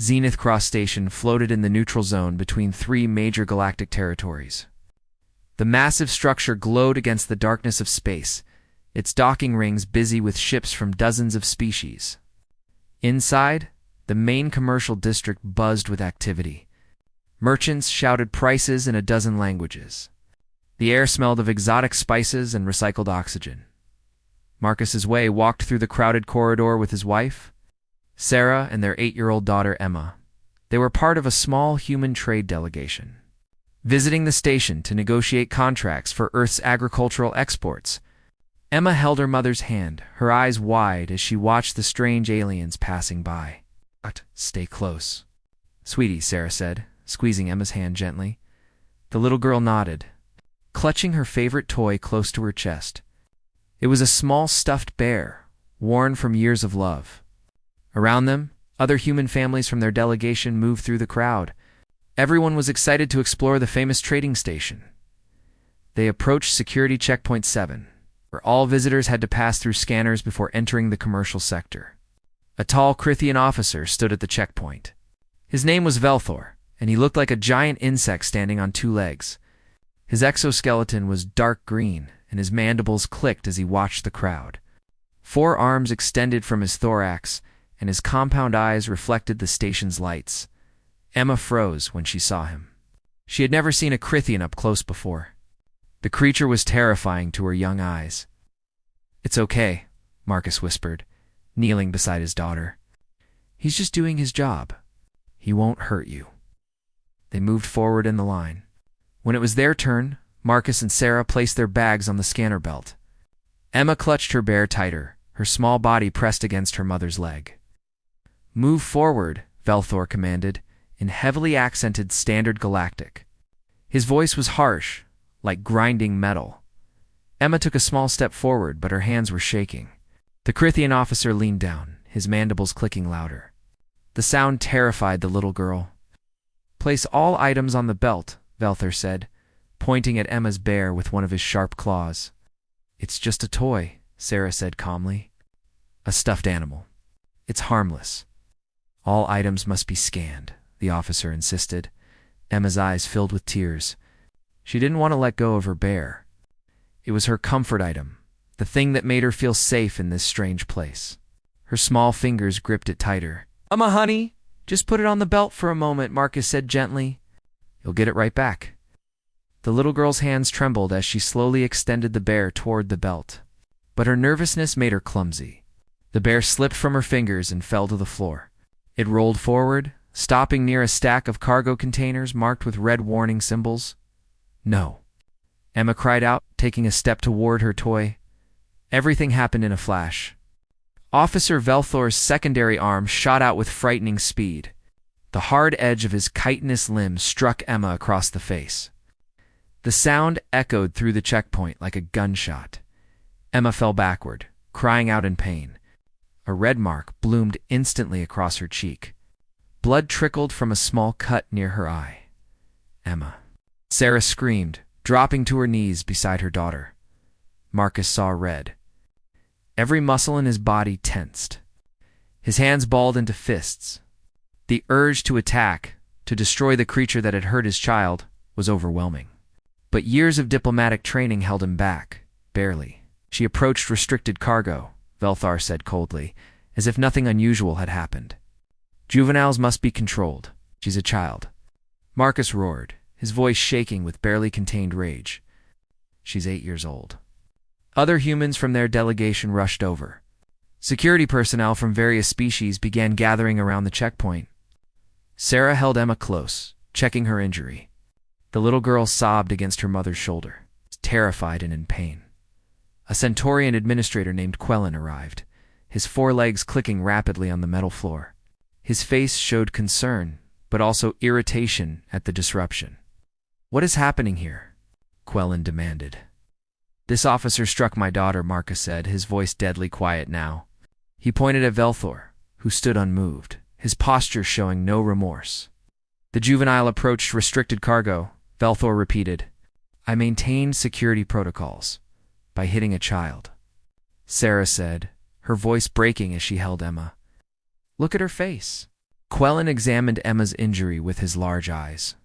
Zenith Cross Station floated in the neutral zone between three major galactic territories. The massive structure glowed against the darkness of space, its docking rings busy with ships from dozens of species. Inside, the main commercial district buzzed with activity. Merchants shouted prices in a dozen languages. The air smelled of exotic spices and recycled oxygen. Marcus's Way walked through the crowded corridor with his wife, Sarah, and their 8-year-old daughter Emma. They were part of a small human trade delegation, visiting the station to negotiate contracts for Earth's agricultural exports. Emma held her mother's hand, her eyes wide as she watched the strange aliens passing by. "Stay close, sweetie," Sarah said, squeezing Emma's hand gently. The little girl nodded, clutching her favorite toy close to her chest. It was a small stuffed bear, worn from years of love. Around them, other human families from their delegation moved through the crowd. Everyone was excited to explore the famous trading station. They approached Security Checkpoint 7, where all visitors had to pass through scanners before entering the commercial sector. A tall Crithian officer stood at the checkpoint. His name was Velthor, and he looked like a giant insect standing on 2 legs. His exoskeleton was dark green, and his mandibles clicked as he watched the crowd. 4 arms extended from his thorax, and his compound eyes reflected the station's lights. Emma froze when she saw him. She had never seen a Crithian up close before. The creature was terrifying to her young eyes. "It's okay," Marcus whispered, kneeling beside his daughter. "He's just doing his job. He won't hurt you." They moved forward in the line. When it was their turn, Marcus and Sarah placed their bags on the scanner belt. Emma clutched her bear tighter, her small body pressed against her mother's leg. "Move forward," Velthor commanded, in heavily accented Standard Galactic. His voice was harsh, like grinding metal. Emma took a small step forward, but her hands were shaking. The Crithian officer leaned down, his mandibles clicking louder. The sound terrified the little girl. "Place all items on the belt," Velthor said, pointing at Emma's bear with one of his sharp claws. "It's just a toy," Sarah said calmly. "A stuffed animal. It's harmless." "All items must be scanned," the officer insisted. Emma's eyes filled with tears. She didn't want to let go of her bear. It was her comfort item, the thing that made her feel safe in this strange place. Her small fingers gripped it tighter. "Emma, honey, just put it on the belt for a moment," Marcus said gently. "You'll get it right back." The little girl's hands trembled as she slowly extended the bear toward the belt. But her nervousness made her clumsy. The bear slipped from her fingers and fell to the floor. It rolled forward, stopping near a stack of cargo containers marked with red warning symbols. "No," Emma cried out, taking a step toward her toy. Everything happened in a flash. Officer Velthor's secondary arm shot out with frightening speed. The hard edge of his chitinous limb struck Emma across the face. The sound echoed through the checkpoint like a gunshot. Emma fell backward, crying out in pain. A red mark bloomed instantly across her cheek. Blood trickled from a small cut near her eye. "Emma." Sarah screamed, dropping to her knees beside her daughter. Marcus saw red. Every muscle in his body tensed. His hands balled into fists. The urge to attack, to destroy the creature that had hurt his child, was overwhelming. But years of diplomatic training held him back, barely. "She approached restricted cargo," Velthor said coldly, as if nothing unusual had happened. "Juveniles must be controlled. She's a child." Marcus roared, his voice shaking with barely contained rage. "She's 8 years old." Other humans from their delegation rushed over. Security personnel from various species began gathering around the checkpoint. Sarah held Emma close, checking her injury. The little girl sobbed against her mother's shoulder, terrified and in pain. A Centaurian administrator named Quellen arrived, his forelegs clicking rapidly on the metal floor. His face showed concern, but also irritation at the disruption. "What is happening here?" Quellen demanded. "This officer struck my daughter," Marcus said, his voice deadly quiet now. He pointed at Velthor, who stood unmoved, his posture showing no remorse. "The juvenile approached restricted cargo," Velthor repeated. "I maintained security protocols by hitting a child," Sarah said, her voice breaking as she held Emma. "Look at her face. Quellen examined Emma's injury with his large eyes.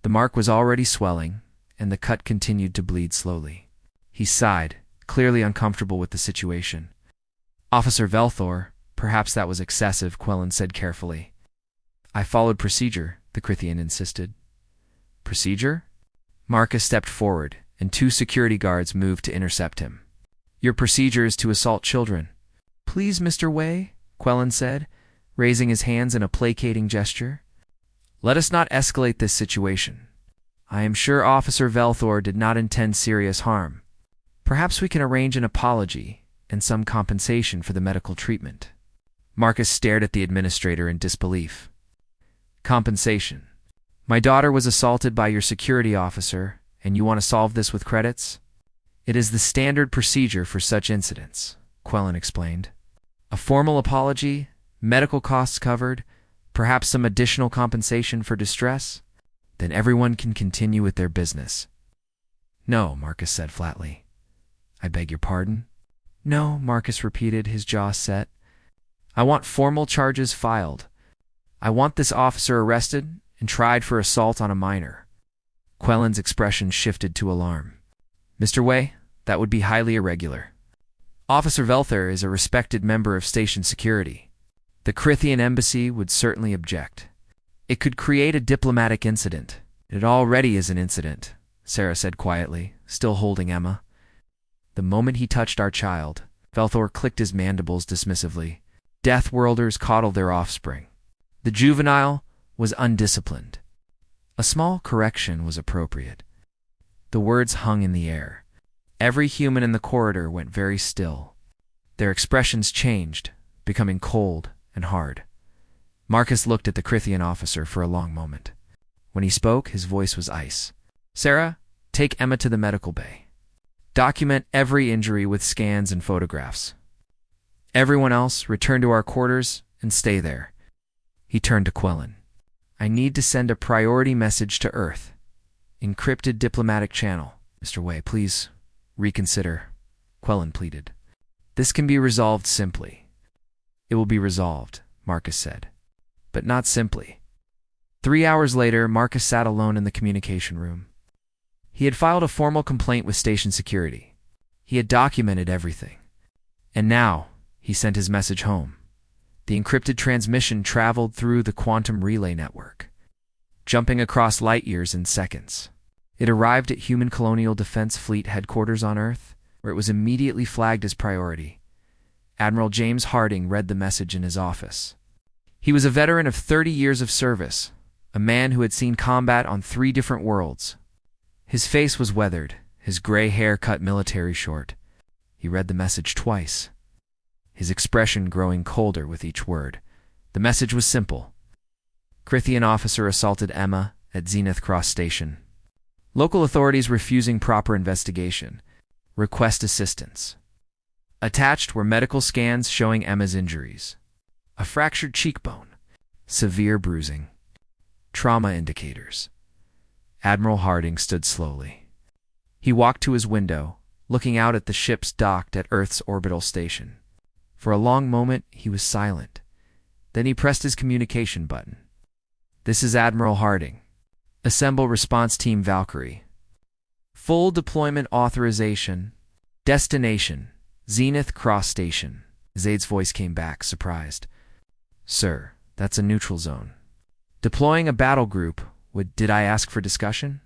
The mark was already swelling, and the cut continued to bleed slowly. He sighed, clearly uncomfortable with the situation. Officer Velthor, perhaps that was excessive, Quellen said carefully. I followed procedure, the Crithian insisted. Procedure? Marcus stepped forward, and 2 security guards moved to intercept him. Your procedure is to assault children. Please, Mr. Wei, Quellen said, raising his hands in a placating gesture. Let us not escalate this situation. I am sure Officer Velthor did not intend serious harm. Perhaps we can arrange an apology and some compensation for the medical treatment. Marcus stared at the administrator in disbelief. Compensation. My daughter was assaulted by your security officer, and you want to solve this with credits? It is the standard procedure for such incidents, Quellen explained. A formal apology, medical costs covered, perhaps some additional compensation for distress? Then everyone can continue with their business. No, Marcus said flatly. I beg your pardon? No, Marcus repeated, his jaw set. I want formal charges filed. I want this officer arrested and tried for assault on a minor. Quellen's expression shifted to alarm. Mr. Wei, that would be highly irregular. Officer Velthor is a respected member of station security. The Crithian embassy would certainly object. It could create a diplomatic incident. It already is an incident, Sarah said quietly, still holding Emma. The moment he touched our child, Velthor clicked his mandibles dismissively. Deathworlders coddle their offspring. The juvenile was undisciplined. A small correction was appropriate. The words hung in the air. Every human in the corridor went very still. Their expressions changed, becoming cold and hard. Marcus looked at the Crithian officer for a long moment. When he spoke, his voice was ice. Sarah, take Emma to the medical bay. Document every injury with scans and photographs. Everyone else, return to our quarters and stay there. He turned to Quellen. I need to send a priority message to Earth. Encrypted diplomatic channel. Mr. Wei, please reconsider, Quellen pleaded. This can be resolved simply. It will be resolved, Marcus said. But not simply. 3 hours later, Marcus sat alone in the communication room. He had filed a formal complaint with station security. He had documented everything. And now, he sent his message home. The encrypted transmission traveled through the quantum relay network, jumping across light years in seconds. It arrived at Human Colonial Defense Fleet headquarters on Earth, where it was immediately flagged as priority. Admiral James Harding read the message in his office. He was a veteran of 30 years of service, a man who had seen combat on 3 different worlds. His face was weathered, his gray hair cut military short. He read the message twice, his expression growing colder with each word. The message was simple. Crithian officer assaulted Emma at Zenith Cross Station. Local authorities refusing proper investigation. Request assistance. Attached were medical scans showing Emma's injuries. A fractured cheekbone. Severe bruising. Trauma indicators. Admiral Harding stood slowly. He walked to his window, looking out at the ships docked at Earth's orbital station. For a long moment, he was silent. Then he pressed his communication button. This is Admiral Harding. Assemble Response Team Valkyrie. Full deployment authorization. Destination, Zenith Cross Station. Zaid's voice came back, surprised. Sir, that's a neutral zone. Deploying a battle group. Did I ask for discussion?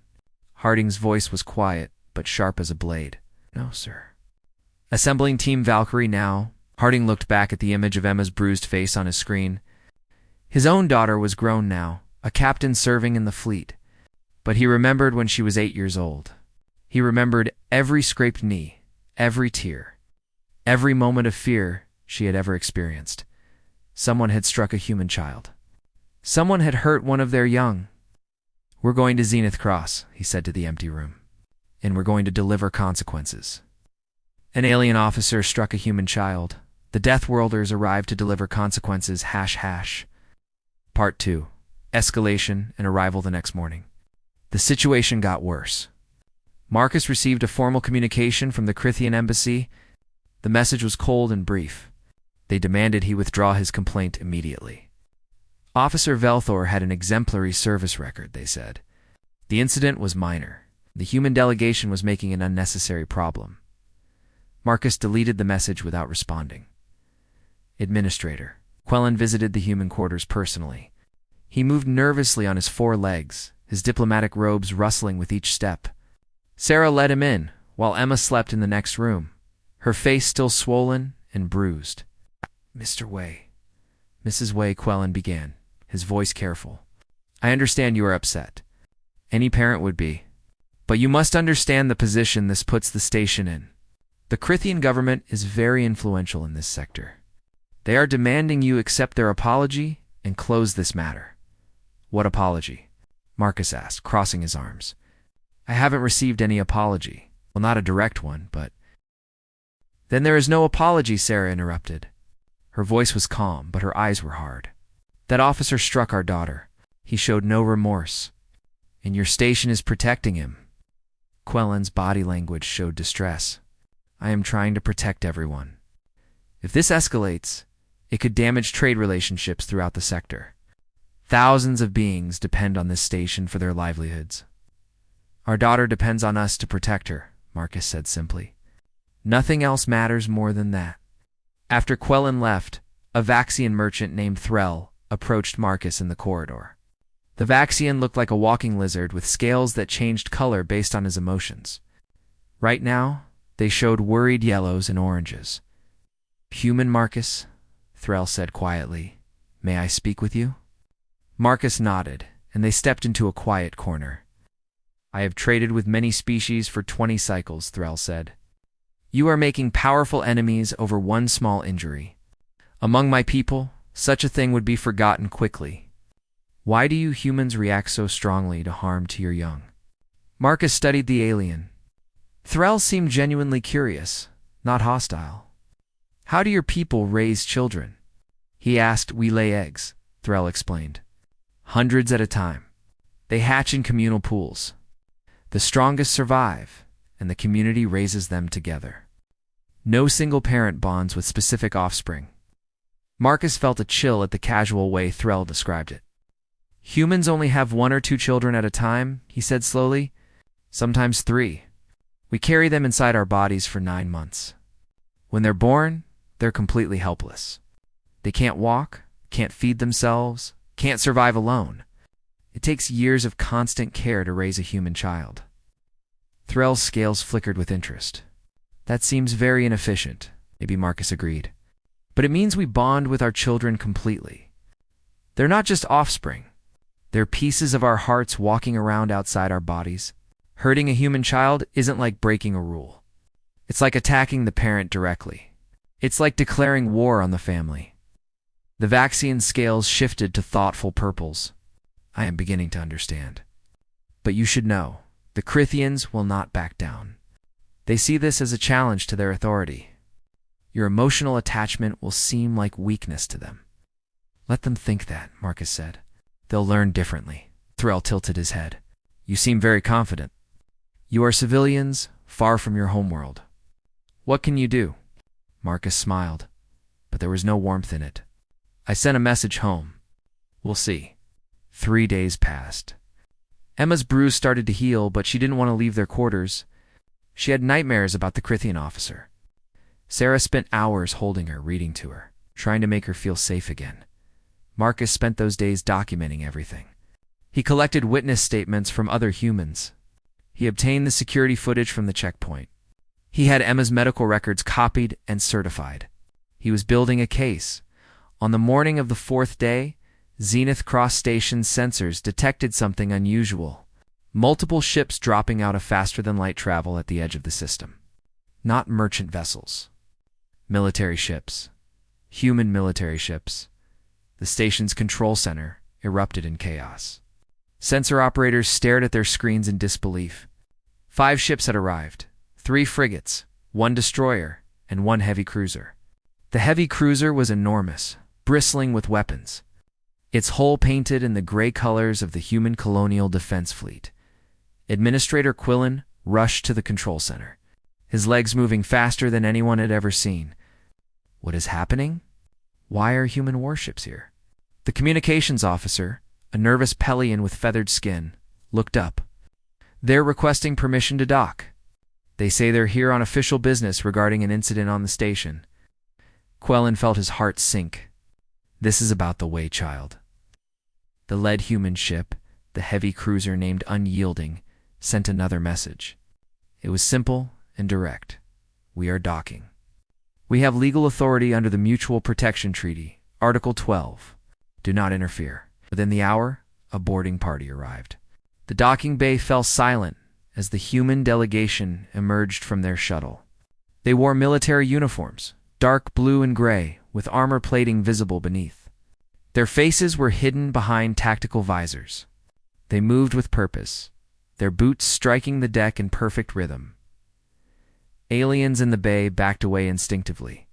Harding's voice was quiet, but sharp as a blade. No, sir. Assembling Team Valkyrie now. Harding looked back at the image of Emma's bruised face on his screen. His own daughter was grown now, a captain serving in the fleet. But he remembered when she was 8 years old. He remembered every scraped knee, every tear, every moment of fear she had ever experienced. Someone had struck a human child. Someone had hurt one of their young. We're going to Zenith Cross, he said to the empty room. And we're going to deliver consequences. An alien officer struck a human child. The Deathworlders arrived to deliver consequences. #. Part 2. Escalation and arrival the next morning. The situation got worse. Marcus received a formal communication from the Crithian embassy. The message was cold and brief. They demanded he withdraw his complaint immediately. Officer Velthor had an exemplary service record, they said. The incident was minor. The human delegation was making an unnecessary problem. Marcus deleted the message without responding. Administrator. Quellen visited the human quarters personally. He moved nervously on his 4 legs, his diplomatic robes rustling with each step. Sarah let him in, while Emma slept in the next room, her face still swollen and bruised. Mr. Wei. Mrs. Wei, Quellen began, his voice careful. I understand you are upset. Any parent would be. But you must understand the position this puts the station in. The Crithian government is very influential in this sector. They are demanding you accept their apology and close this matter. What apology? Marcus asked, crossing his arms. I haven't received any apology. Well, not a direct one, but... Then there is no apology, Sarah interrupted. Her voice was calm, but her eyes were hard. That officer struck our daughter. He showed no remorse. And your station is protecting him. Quellen's body language showed distress. I am trying to protect everyone. If this escalates, it could damage trade relationships throughout the sector. Thousands of beings depend on this station for their livelihoods. Our daughter depends on us to protect her, Marcus said simply. Nothing else matters more than that. After Quellen left, a Vaxian merchant named Threll approached Marcus in the corridor. The Vaxian looked like a walking lizard with scales that changed color based on his emotions. Right now, they showed worried yellows and oranges. Human Marcus, Threll said quietly, may I speak with you? Marcus nodded, and they stepped into a quiet corner. I have traded with many species for 20 cycles, Threll said. You are making powerful enemies over one small injury. Among my people, such a thing would be forgotten quickly. Why do you humans react so strongly to harm to your young? Marcus studied the alien. Threll seemed genuinely curious, not hostile. How do your people raise children? He asked. We lay eggs, Threll explained. Hundreds at a time. They hatch in communal pools. The strongest survive, and the community raises them together. No single parent bonds with specific offspring. Marcus felt a chill at the casual way Threll described it. Humans only have 1 or 2 children at a time, he said slowly. Sometimes 3. We carry them inside our bodies for 9 months. When they're born, they're completely helpless. They can't walk, can't feed themselves, can't survive alone. It takes years of constant care to raise a human child. Threll's scales flickered with interest. That seems very inefficient, maybe Marcus agreed. But it means we bond with our children completely. They're not just offspring. They're pieces of our hearts walking around outside our bodies. Hurting a human child isn't like breaking a rule. It's like attacking the parent directly. It's like declaring war on the family. The Vaxian scales shifted to thoughtful purples. I am beginning to understand. But you should know, the Crithians will not back down. They see this as a challenge to their authority. Your emotional attachment will seem like weakness to them. Let them think that, Marcus said. They'll learn differently. Threll tilted his head. You seem very confident. You are civilians, far from your homeworld. What can you do? Marcus smiled, but there was no warmth in it. I sent a message home. We'll see. 3 days passed. Emma's bruise started to heal, but she didn't want to leave their quarters. She had nightmares about the Crithian officer. Sarah spent hours holding her, reading to her, trying to make her feel safe again. Marcus spent those days documenting everything. He collected witness statements from other humans. He obtained the security footage from the checkpoint. He had Emma's medical records copied and certified. He was building a case. On the morning of the 4th day, Zenith Cross Station's sensors detected something unusual. Multiple ships dropping out of faster-than-light travel at the edge of the system. Not merchant vessels. Military ships. Human military ships. The station's control center erupted in chaos. Sensor operators stared at their screens in disbelief. 5 ships had arrived. 3 frigates, 1 destroyer, and 1 heavy cruiser. The heavy cruiser was enormous, bristling with weapons. Its hull painted in the gray colors of the human colonial defense fleet. Administrator Quellen rushed to the control center, his legs moving faster than anyone had ever seen. What is happening? Why are human warships here? The communications officer, a nervous Pelion with feathered skin, looked up. "They're requesting permission to dock. They say they're here on official business regarding an incident on the station." Quellen felt his heart sink. This is about the Waychild. The lead human ship, the heavy cruiser named Unyielding, sent another message. It was simple and direct. "We are docking. We have legal authority under the Mutual Protection Treaty, Article 12. Do not interfere." Within the hour, a boarding party arrived. The docking bay fell silent as the human delegation emerged from their shuttle. They wore military uniforms, dark blue and gray, with armor plating visible beneath. Their faces were hidden behind tactical visors. They moved with purpose, their boots striking the deck in perfect rhythm. Aliens in the bay backed away instinctively.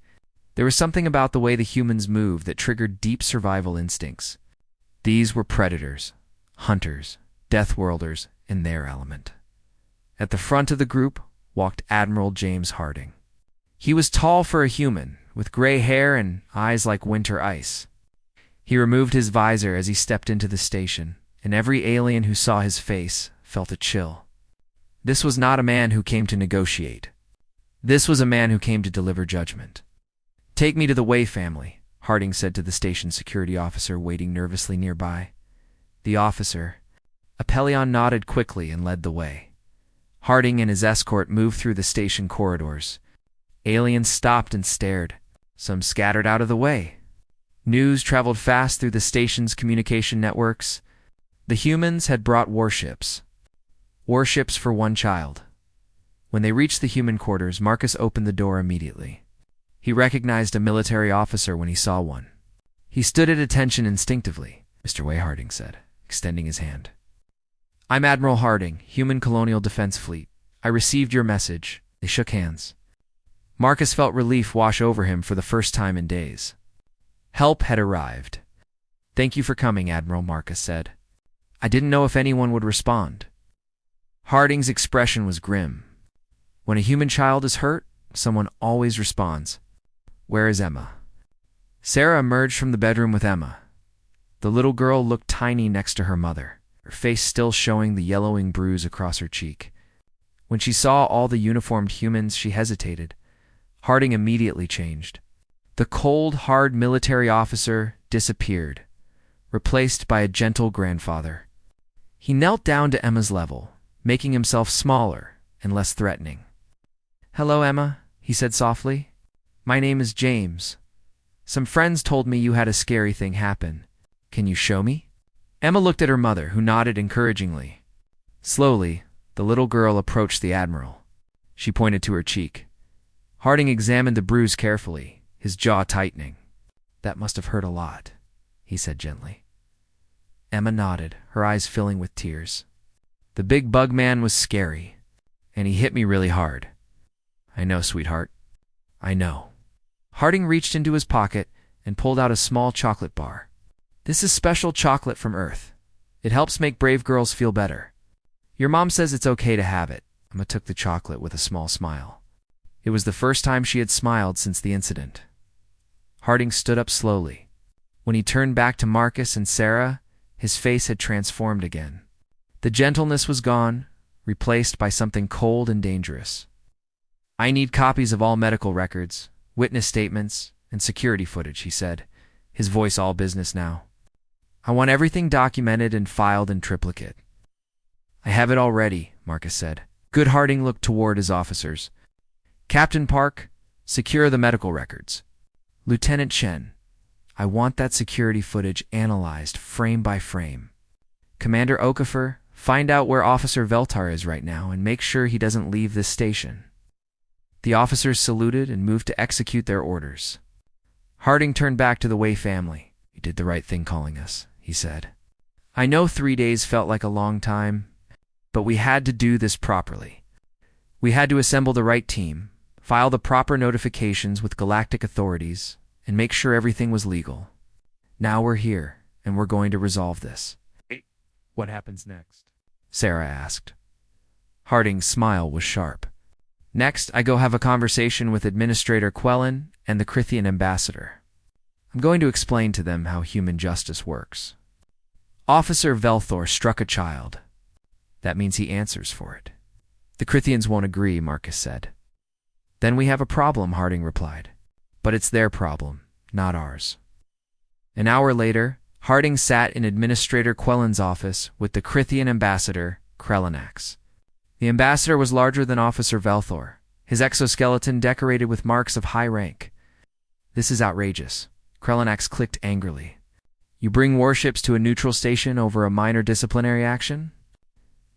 There was something about the way the humans moved that triggered deep survival instincts. These were predators, hunters, Deathworlders in their element. At the front of the group walked Admiral James Harding. He was tall for a human, with gray hair and eyes like winter ice. He removed his visor as he stepped into the station, and every alien who saw his face felt a chill. This was not a man who came to negotiate. This was a man who came to deliver judgment. "Take me to the Way family," Harding said to the station security officer waiting nervously nearby. The officer, a Pelion, nodded quickly and led the way. Harding and his escort moved through the station corridors. Aliens stopped and stared. Some scattered out of the way. News traveled fast through the station's communication networks. The humans had brought warships. Warships for one child. When they reached the human quarters, Marcus opened the door immediately. He recognized a military officer when he saw one. He stood at attention instinctively. "Mr. Way," Harding said, extending his hand. "I'm Admiral Harding, Human Colonial Defense Fleet. I received your message." They shook hands. Marcus felt relief wash over him for the first time in days. Help had arrived. "Thank you for coming, Admiral," Marcus said. "I didn't know if anyone would respond." Harding's expression was grim. When a human child is hurt, someone always responds. "Where is Emma?" Sarah emerged from the bedroom with Emma. The little girl looked tiny next to her mother, her face still showing the yellowing bruise across her cheek. When she saw all the uniformed humans, she hesitated. Harding immediately changed. The cold, hard military officer disappeared, replaced by a gentle grandfather. He knelt down to Emma's level, making himself smaller and less threatening. "Hello, Emma," he said softly. "My name is James. Some friends told me you had a scary thing happen. Can you show me?" Emma looked at her mother, who nodded encouragingly. Slowly, the little girl approached the Admiral. She pointed to her cheek. Harding examined the bruise carefully, his jaw tightening. "That must have hurt a lot," he said gently. Emma nodded, her eyes filling with tears. "The big bug man was scary, and he hit me really hard." "I know, sweetheart. I know." Harding reached into his pocket and pulled out a small chocolate bar. "This is special chocolate from Earth. It helps make brave girls feel better. Your mom says it's okay to have it." Emma took the chocolate with a small smile. It was the first time she had smiled since the incident. Harding stood up slowly. When he turned back to Marcus and Sarah, his face had transformed again. The gentleness was gone, replaced by something cold and dangerous. "I need copies of all medical records, witness statements, and security footage," he said, his voice all business now. "I want everything documented and filed in triplicate." "I have it already," Marcus said. Good. Harding looked toward his officers. "Captain Park, secure the medical records. Lieutenant Chen, I want that security footage analyzed frame by frame. Commander Okafor, find out where Officer Veltar is right now and make sure he doesn't leave this station." The officers saluted and moved to execute their orders. Harding turned back to the Way family. "You did the right thing calling us," he said. "I know 3 days felt like a long time, but we had to do this properly. We had to assemble the right team, file the proper notifications with galactic authorities, and make sure everything was legal. Now we're here, and we're going to resolve this." "What happens next?" Sarah asked. Harding's smile was sharp. "Next, I go have a conversation with Administrator Quellen and the Crithian ambassador. I'm going to explain to them how human justice works. Officer Velthor struck a child. That means he answers for it. The Crithians won't agree, Marcus said. Then we have a problem, Harding replied. But it's their problem, not ours. An hour later, Harding sat in Administrator Quellen's office with the Crithian ambassador, Krellanax. The ambassador was larger than Officer Velthor, his exoskeleton decorated with marks of high rank. This is outrageous. Krellanax clicked angrily. You bring warships to a neutral station over a minor disciplinary action?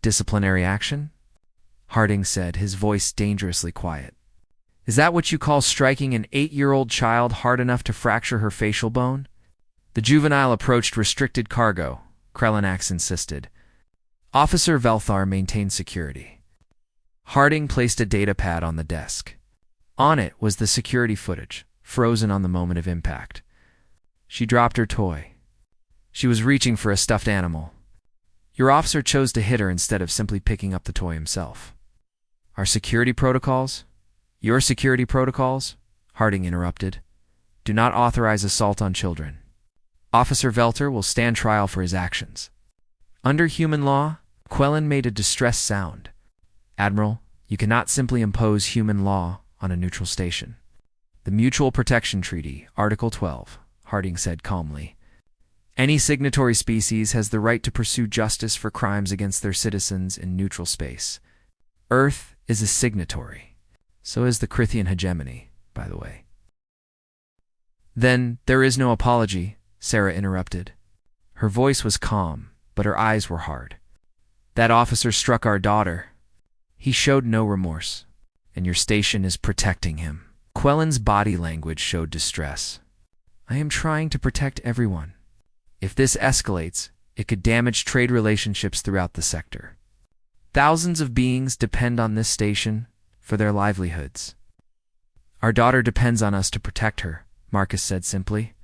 Disciplinary action? Harding said, his voice dangerously quiet. Is that what you call striking an 8-year-old child hard enough to fracture her facial bone? The juvenile approached restricted cargo, Krellanax insisted. Officer Velthar maintained security. Harding placed a data pad on the desk. On it was the security footage, frozen on the moment of impact. She dropped her toy. She was reaching for a stuffed animal. Your officer chose to hit her instead of simply picking up the toy himself. Our security protocols? Your security protocols? Harding interrupted. Do not authorize assault on children. Officer Velter will stand trial for his actions. Under human law, Quellen made a distressed sound. Admiral, you cannot simply impose human law on a neutral station. The Mutual Protection Treaty, Article 12, Harding said calmly. Any signatory species has the right to pursue justice for crimes against their citizens in neutral space. Earth is a signatory. So is the Crithian hegemony, by the way. Then there is no apology, Sarah interrupted. Her voice was calm, but her eyes were hard. That officer struck our daughter. He showed no remorse, and your station is protecting him. Quellen's body language showed distress. I am trying to protect everyone. If this escalates, it could damage trade relationships throughout the sector. Thousands of beings depend on this station for their livelihoods. Our daughter depends on us to protect her, Marcus said simply.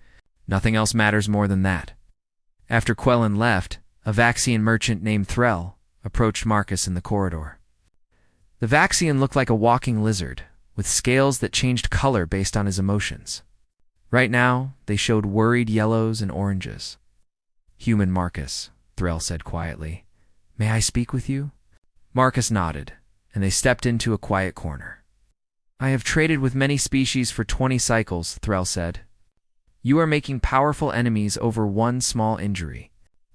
Nothing else matters more than that. After Quellen left, a Vaxian merchant named Threll approached Marcus in the corridor. The Vaxian looked like a walking lizard, with scales that changed color based on his emotions. Right now, they showed worried yellows and oranges. Human Marcus, Threll said quietly. May I speak with you? Marcus nodded, and they stepped into a quiet corner. I have traded with many species for 20 cycles, Threll said. You are making powerful enemies over one small injury.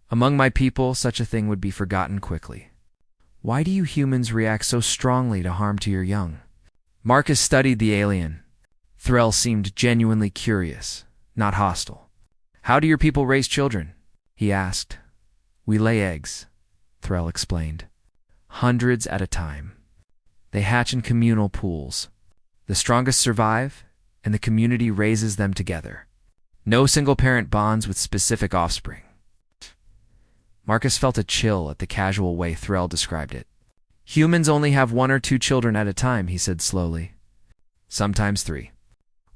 Among my people, such a thing would be forgotten quickly. Why do you humans react so strongly to harm to your young? Marcus studied the alien. Threll seemed genuinely curious, not hostile. How do your people raise children? He asked. We lay eggs, Threll explained. Hundreds at a time. They hatch in communal pools. The strongest survive, and the community raises them together. No single parent bonds with specific offspring. Marcus felt a chill at the casual way Threll described it. Humans only have 1 or 2 children at a time, he said slowly. Sometimes 3.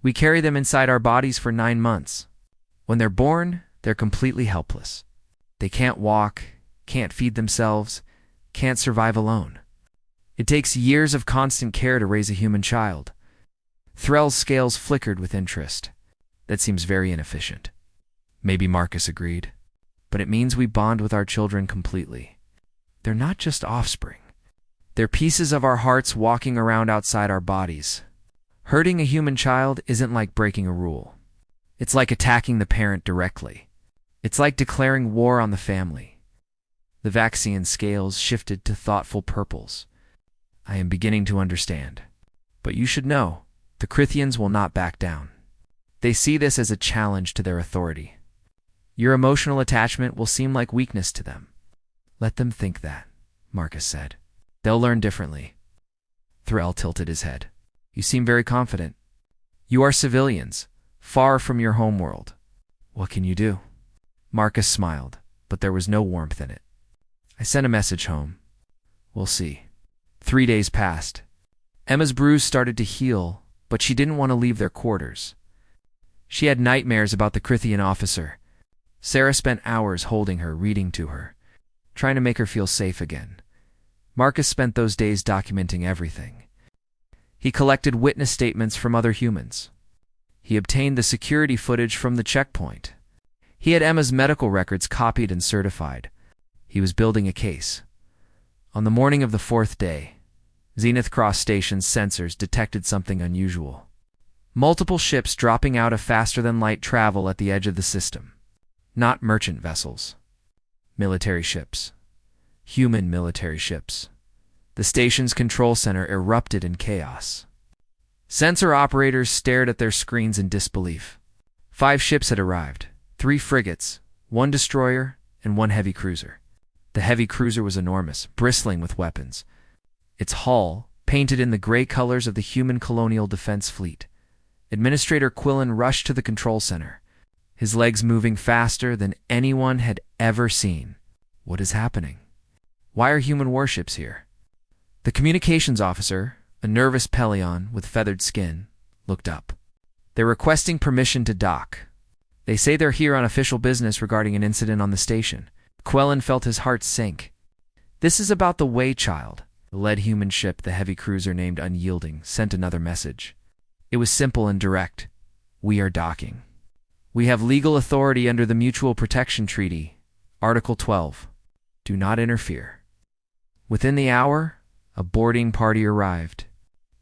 We carry them inside our bodies for 9 months. When they're born, they're completely helpless. They can't walk, can't feed themselves, can't survive alone. It takes years of constant care to raise a human child. Threll's scales flickered with interest. That seems very inefficient. Maybe Marcus agreed. But it means we bond with our children completely. They're not just offspring. They're pieces of our hearts walking around outside our bodies. Hurting a human child isn't like breaking a rule. It's like attacking the parent directly. It's like declaring war on the family. The Vaxian scales shifted to thoughtful purples. I am beginning to understand. But you should know, the Crithians will not back down. They see this as a challenge to their authority. Your emotional attachment will seem like weakness to them. Let them think that, Marcus said. They'll learn differently. Threll tilted his head. You seem very confident. You are civilians, far from your homeworld. What can you do? Marcus smiled, but there was no warmth in it. I sent a message home. We'll see. 3 days passed. Emma's bruise started to heal, but she didn't want to leave their quarters. She had nightmares about the Crithian officer. Sarah spent hours holding her, reading to her, trying to make her feel safe again. Marcus spent those days documenting everything. He collected witness statements from other humans. He obtained the security footage from the checkpoint. He had Emma's medical records copied and certified. He was building a case. On the morning of the fourth day, Zenith Cross Station's sensors detected something unusual. Multiple ships dropping out of faster-than-light travel at the edge of the system. Not merchant vessels. Military ships. Human military ships. The station's control center erupted in chaos. Sensor operators stared at their screens in disbelief. 5 ships had arrived. 3 frigates, 1 destroyer, and 1 heavy cruiser. The heavy cruiser was enormous, bristling with weapons. Its hull, painted in the gray colors of the human colonial defense fleet. Administrator Quillen rushed to the control center, his legs moving faster than anyone had ever seen. What is happening? Why are human warships here? The communications officer, a nervous Pelion with feathered skin, looked up. They're requesting permission to dock. They say they're here on official business regarding an incident on the station. Quellen felt his heart sink. This is about the Way Child. The lead human ship, the heavy cruiser named Unyielding, sent another message. It was simple and direct. We are docking. We have legal authority under the Mutual Protection Treaty, Article 12. Do not interfere. Within the hour, a boarding party arrived.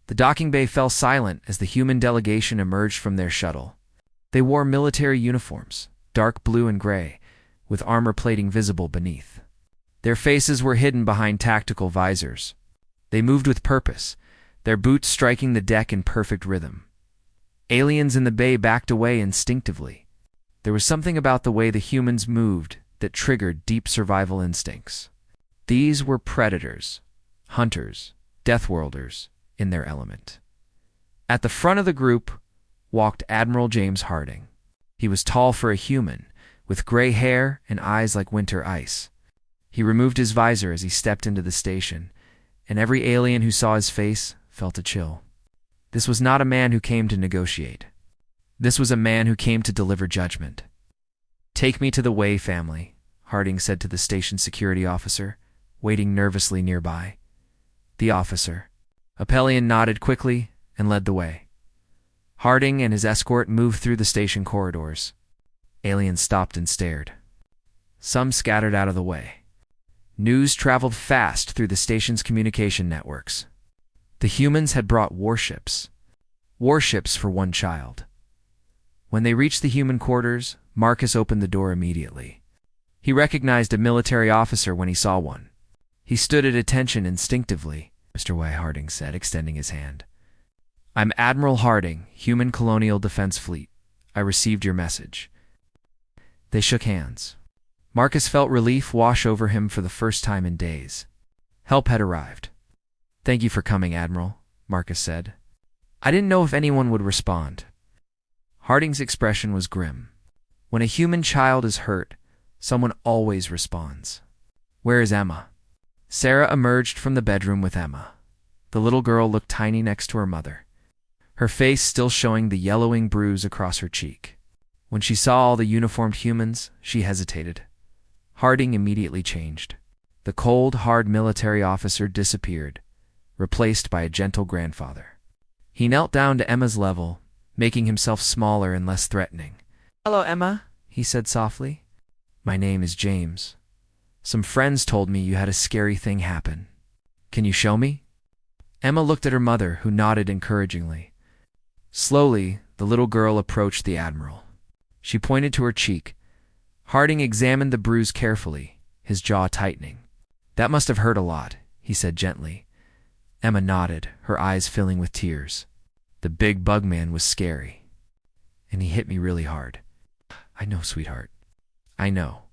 The docking bay fell silent as the human delegation emerged from their shuttle. They wore military uniforms, dark blue and gray, with armor plating visible beneath. Their faces were hidden behind tactical visors. They moved with purpose, their boots striking the deck in perfect rhythm. Aliens in the bay backed away instinctively. There was something about the way the humans moved that triggered deep survival instincts. These were predators, hunters, Deathworlders in their element. At the front of the group walked Admiral James Harding. He was tall for a human, with gray hair and eyes like winter ice. He removed his visor as he stepped into the station, and every alien who saw his face felt a chill. This was not a man who came to negotiate. This was a man who came to deliver judgment. "Take me to the Way family," Harding said to the station security officer, waiting nervously nearby. The officer, Apellion, nodded quickly and led the way. Harding and his escort moved through the station corridors. Aliens stopped and stared. Some scattered out of the way. News traveled fast through the station's communication networks. The humans had brought warships. Warships for one child. When they reached the human quarters, Marcus opened the door immediately. He recognized a military officer when he saw one. He stood at attention instinctively. "Mr. Way," Harding said, extending his hand. "I'm Admiral Harding, Human Colonial Defense Fleet. I received your message." They shook hands. Marcus felt relief wash over him for the first time in days. Help had arrived. "Thank you for coming, Admiral," Marcus said. "I didn't know if anyone would respond." Harding's expression was grim. When a human child is hurt, someone always responds. "Where is Emma?" Sarah emerged from the bedroom with Emma. The little girl looked tiny next to her mother, her face still showing the yellowing bruise across her cheek. When she saw all the uniformed humans, she hesitated. Harding immediately changed. The cold, hard military officer disappeared, replaced by a gentle grandfather. He knelt down to Emma's level, making himself smaller and less threatening. "Hello, Emma," he said softly. "My name is James. Some friends told me you had a scary thing happen. Can you show me?" Emma looked at her mother, who nodded encouragingly. Slowly, the little girl approached the Admiral. She pointed to her cheek. Harding examined the bruise carefully, his jaw tightening. "That must have hurt a lot," he said gently. Emma nodded, her eyes filling with tears. "The big bug man was scary. And he hit me really hard." "I know, sweetheart. I know."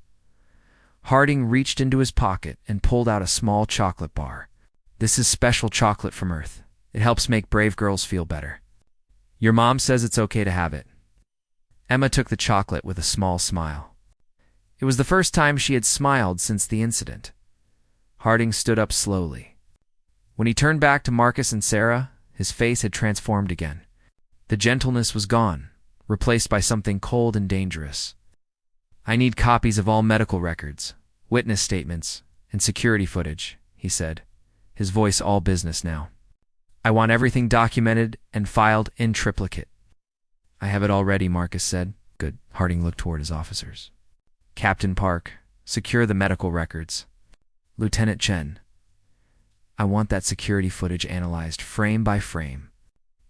Harding reached into his pocket and pulled out a small chocolate bar. "This is special chocolate from Earth. It helps make brave girls feel better. Your mom says it's okay to have it." Emma took the chocolate with a small smile. It was the first time she had smiled since the incident. Harding stood up slowly. When he turned back to Marcus and Sarah, his face had transformed again. The gentleness was gone, replaced by something cold and dangerous. "I need copies of all medical records, witness statements, and security footage," he said, his voice all business now. "I want everything documented and filed in triplicate." I have it all ready, Marcus said. Good. Harding looked toward his officers. Captain Park, secure the medical records. Lieutenant Chen, I want that security footage analyzed frame by frame.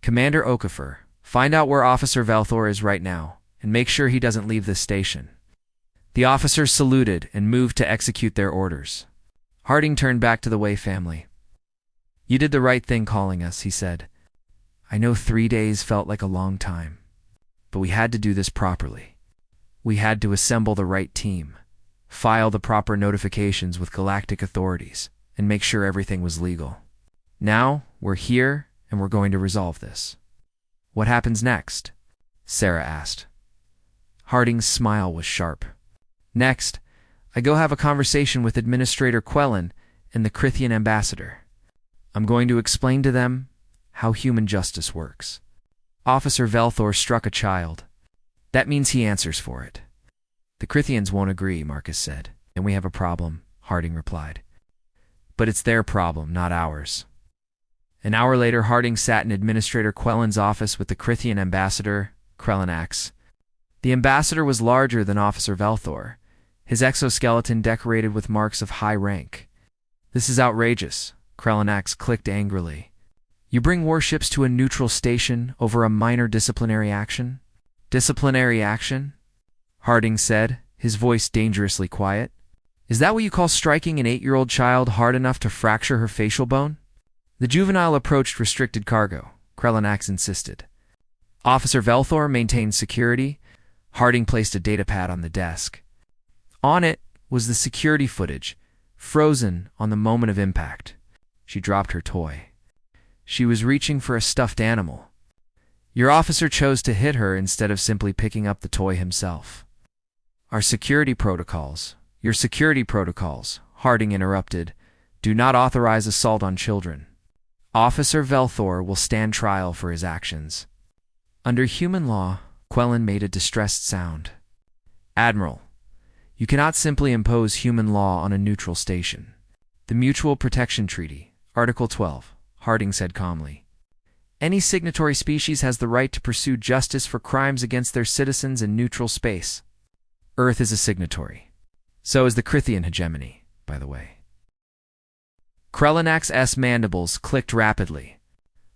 Commander Okafor, find out where Officer Velthor is right now, and make sure he doesn't leave this station. The officers saluted and moved to execute their orders. Harding turned back to the Wei family. You did the right thing calling us, he said. I know 3 days felt like a long time, but we had to do this properly. We had to assemble the right team, file the proper notifications with galactic authorities, and make sure everything was legal. Now, we're here, and we're going to resolve this. What happens next? Sarah asked. Harding's smile was sharp. Next, I go have a conversation with Administrator Quellen and the Crithian ambassador. I'm going to explain to them how human justice works. Officer Velthor struck a child. That means he answers for it. The Crithians won't agree, Marcus said. And we have a problem, Harding replied. But it's their problem, not ours. An hour later, Harding sat in Administrator Quellen's office with the Crithian ambassador, Krellenax. The ambassador was larger than Officer Velthor, his exoskeleton decorated with marks of high rank. This is outrageous, Krellenax clicked angrily. You bring warships to a neutral station over a minor disciplinary action? Disciplinary action? Harding said, his voice dangerously quiet. Is that what you call striking an 8-year-old child hard enough to fracture her facial bone? The juvenile approached restricted cargo, Krellenax insisted. Officer Velthor maintained security. Harding placed a datapad on the desk. On it was the security footage, frozen on the moment of impact. She dropped her toy. She was reaching for a stuffed animal. Your officer chose to hit her instead of simply picking up the toy himself. Your security protocols, Harding interrupted, do not authorize assault on children. Officer Velthor will stand trial for his actions. Under human law, Quellen made a distressed sound. Admiral, you cannot simply impose human law on a neutral station. The Mutual Protection Treaty, Article 12, Harding said calmly. Any signatory species has the right to pursue justice for crimes against their citizens in neutral space. Earth is a signatory. So is the Crithian hegemony, by the way. Krellenax's mandibles clicked rapidly.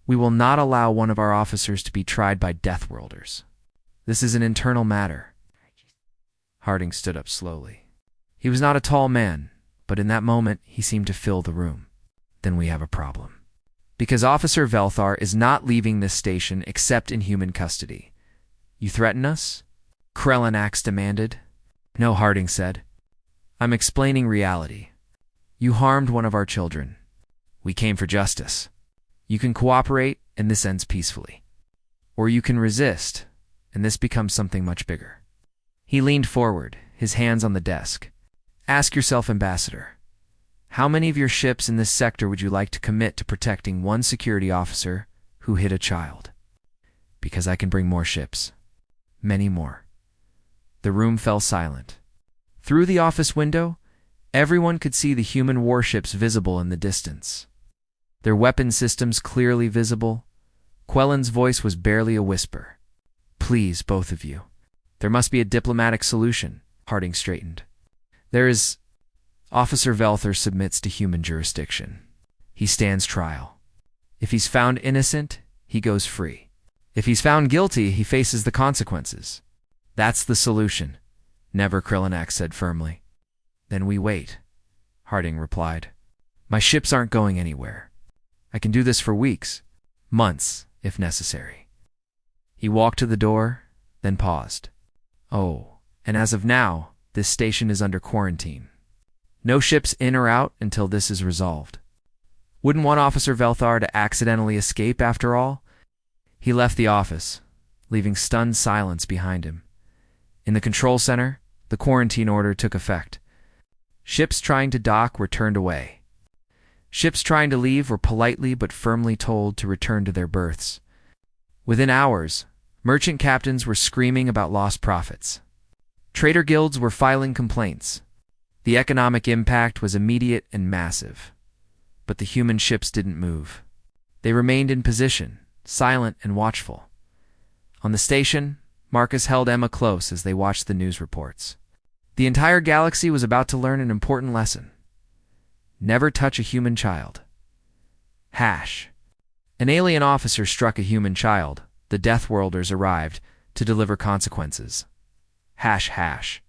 We will not allow one of our officers to be tried by Deathworlders. This is an internal matter. Harding stood up slowly. He was not a tall man, but in that moment he seemed to fill the room. Then we have a problem. Because Officer Velthor is not leaving this station except in human custody. You threaten us? Krellenax demanded. No, Harding said. I'm explaining reality. You harmed one of our children. We came for justice. You can cooperate, and this ends peacefully. Or you can resist, and this becomes something much bigger. He leaned forward, his hands on the desk. Ask yourself, Ambassador, how many of your ships in this sector would you like to commit to protecting one security officer who hit a child? Because I can bring more ships. Many more. The room fell silent. Through the office window, everyone could see the human warships visible in the distance. Their weapon systems clearly visible. Quellen's voice was barely a whisper. Please, both of you. There must be a diplomatic solution, Harding straightened. There is. Officer Velthor submits to human jurisdiction. He stands trial. If he's found innocent, he goes free. If he's found guilty, he faces the consequences. That's the solution, Never, Krellenax said firmly. Then we wait, Harding replied. My ships aren't going anywhere. I can do this for weeks, months, if necessary. He walked to the door, then paused. Oh, and as of now, this station is under quarantine. No ships in or out until this is resolved. Wouldn't want Officer Velthor to accidentally escape after all? He left the office, leaving stunned silence behind him. In the control center, the quarantine order took effect. Ships trying to dock were turned away. Ships trying to leave were politely but firmly told to return to their berths. Within hours, merchant captains were screaming about lost profits. Trader guilds were filing complaints. The economic impact was immediate and massive. But the human ships didn't move. They remained in position, silent and watchful. On the station, Marcus held Emma close as they watched the news reports. The entire galaxy was about to learn an important lesson. Never touch a human child. Hash. An alien officer struck a human child. The Deathworlders arrived to deliver consequences. Hash hash.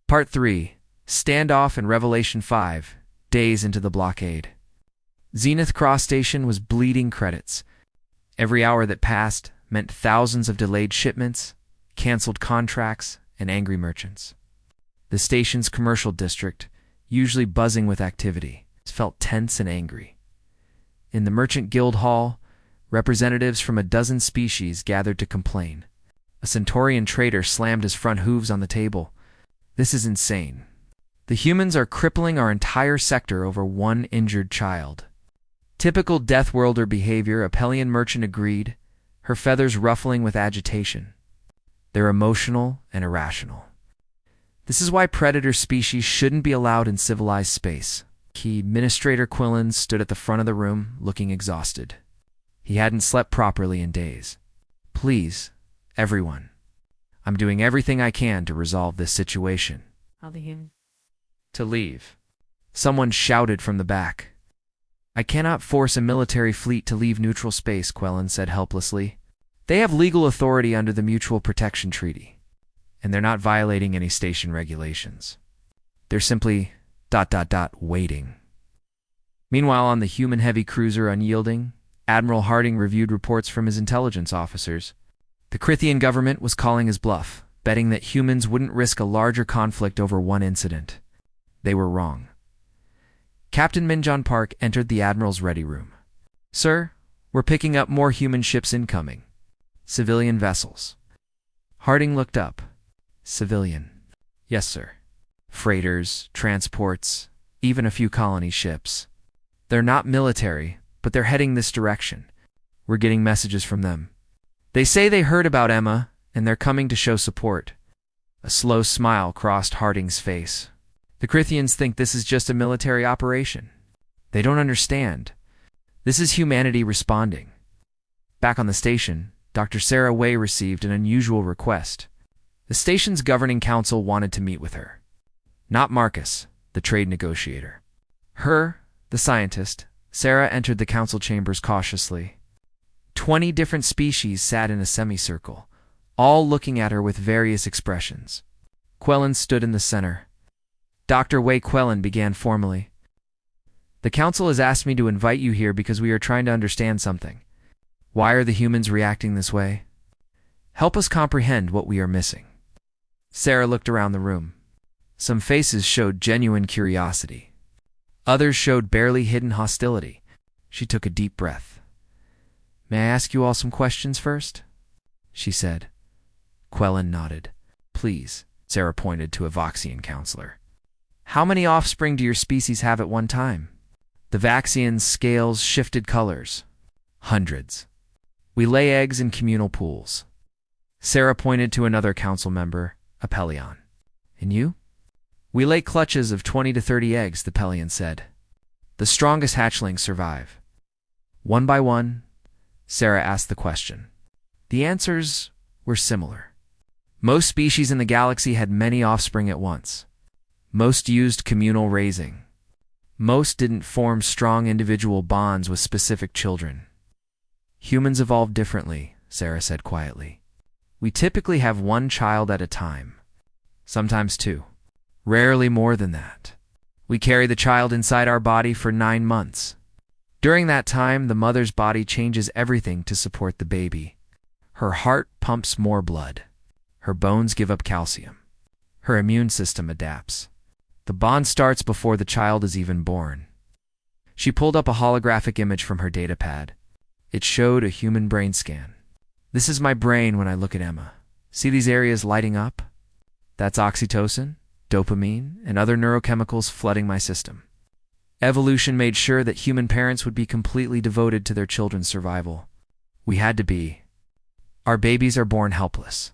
Part 3. Standoff and Revelation 5. Days into the blockade. Zenith Cross Station was bleeding credits. Every hour that passed meant thousands of delayed shipments, canceled contracts, and angry merchants. The station's commercial district, usually buzzing with activity, felt tense and angry. In the Merchant Guild Hall, representatives from a dozen species gathered to complain. A Centaurian trader slammed his front hooves on the table. This is insane. The humans are crippling our entire sector over one injured child. Typical Deathworlder behavior, a Pelian merchant agreed, her feathers ruffling with agitation. They're emotional and irrational. This is why predator species shouldn't be allowed in civilized space. Administrator Quillen stood at the front of the room, looking exhausted. He hadn't slept properly in days. Please, everyone. I'm doing everything I can to resolve this situation. To leave. Someone shouted from the back. I cannot force a military fleet to leave neutral space, Quellen said helplessly. They have legal authority under the Mutual Protection Treaty, and they're not violating any station regulations. They're simply ... waiting. Meanwhile, on the human-heavy cruiser Unyielding, Admiral Harding reviewed reports from his intelligence officers. The Crithian government was calling his bluff, betting that humans wouldn't risk a larger conflict over one incident. They were wrong. Captain Minjon Park entered the Admiral's ready room. Sir, we're picking up more human ships incoming. Civilian vessels. Harding looked up. Civilian. Yes, sir. Freighters, transports, even a few colony ships. They're not military, but they're heading this direction. We're getting messages from them. They say they heard about Emma, and they're coming to show support. A slow smile crossed Harding's face. The Crithians think this is just a military operation. They don't understand. This is humanity responding. Back on the station, Dr. Sarah Way received an unusual request. The station's governing council wanted to meet with her. Not Marcus, the trade negotiator. Her, the scientist. Sarah entered the council chambers cautiously. 20 different species sat in a semicircle, all looking at her with various expressions. Quellen stood in the center. Dr. Wei Quellen began formally. The council has asked me to invite you here because we are trying to understand something. Why are the humans reacting this way? Help us comprehend what we are missing. Sarah looked around the room. Some faces showed genuine curiosity. Others showed barely hidden hostility. She took a deep breath. May I ask you all some questions first? She said. Quellen nodded. Please, Sarah pointed to a Voxian counselor. How many offspring do your species have at one time? The Vaxian's scales shifted colors. Hundreds. We lay eggs in communal pools. Sarah pointed to another council member, a Pelion. And you? We lay clutches of 20 to 30 eggs, the Pelion said. The strongest hatchlings survive. One by one, Sarah asked the question. The answers were similar. Most species in the galaxy had many offspring at once. Most used communal raising. Most didn't form strong individual bonds with specific children. Humans evolved differently, Sarah said quietly. We typically have one child at a time. Sometimes two. Rarely more than that. We carry the child inside our body for 9 months. During that time, the mother's body changes everything to support the baby. Her heart pumps more blood. Her bones give up calcium. Her immune system adapts. The bond starts before the child is even born. She pulled up a holographic image from her datapad. It showed a human brain scan. This is my brain when I look at Emma. See these areas lighting up? That's oxytocin, dopamine, and other neurochemicals flooding my system. Evolution made sure that human parents would be completely devoted to their children's survival. We had to be. Our babies are born helpless.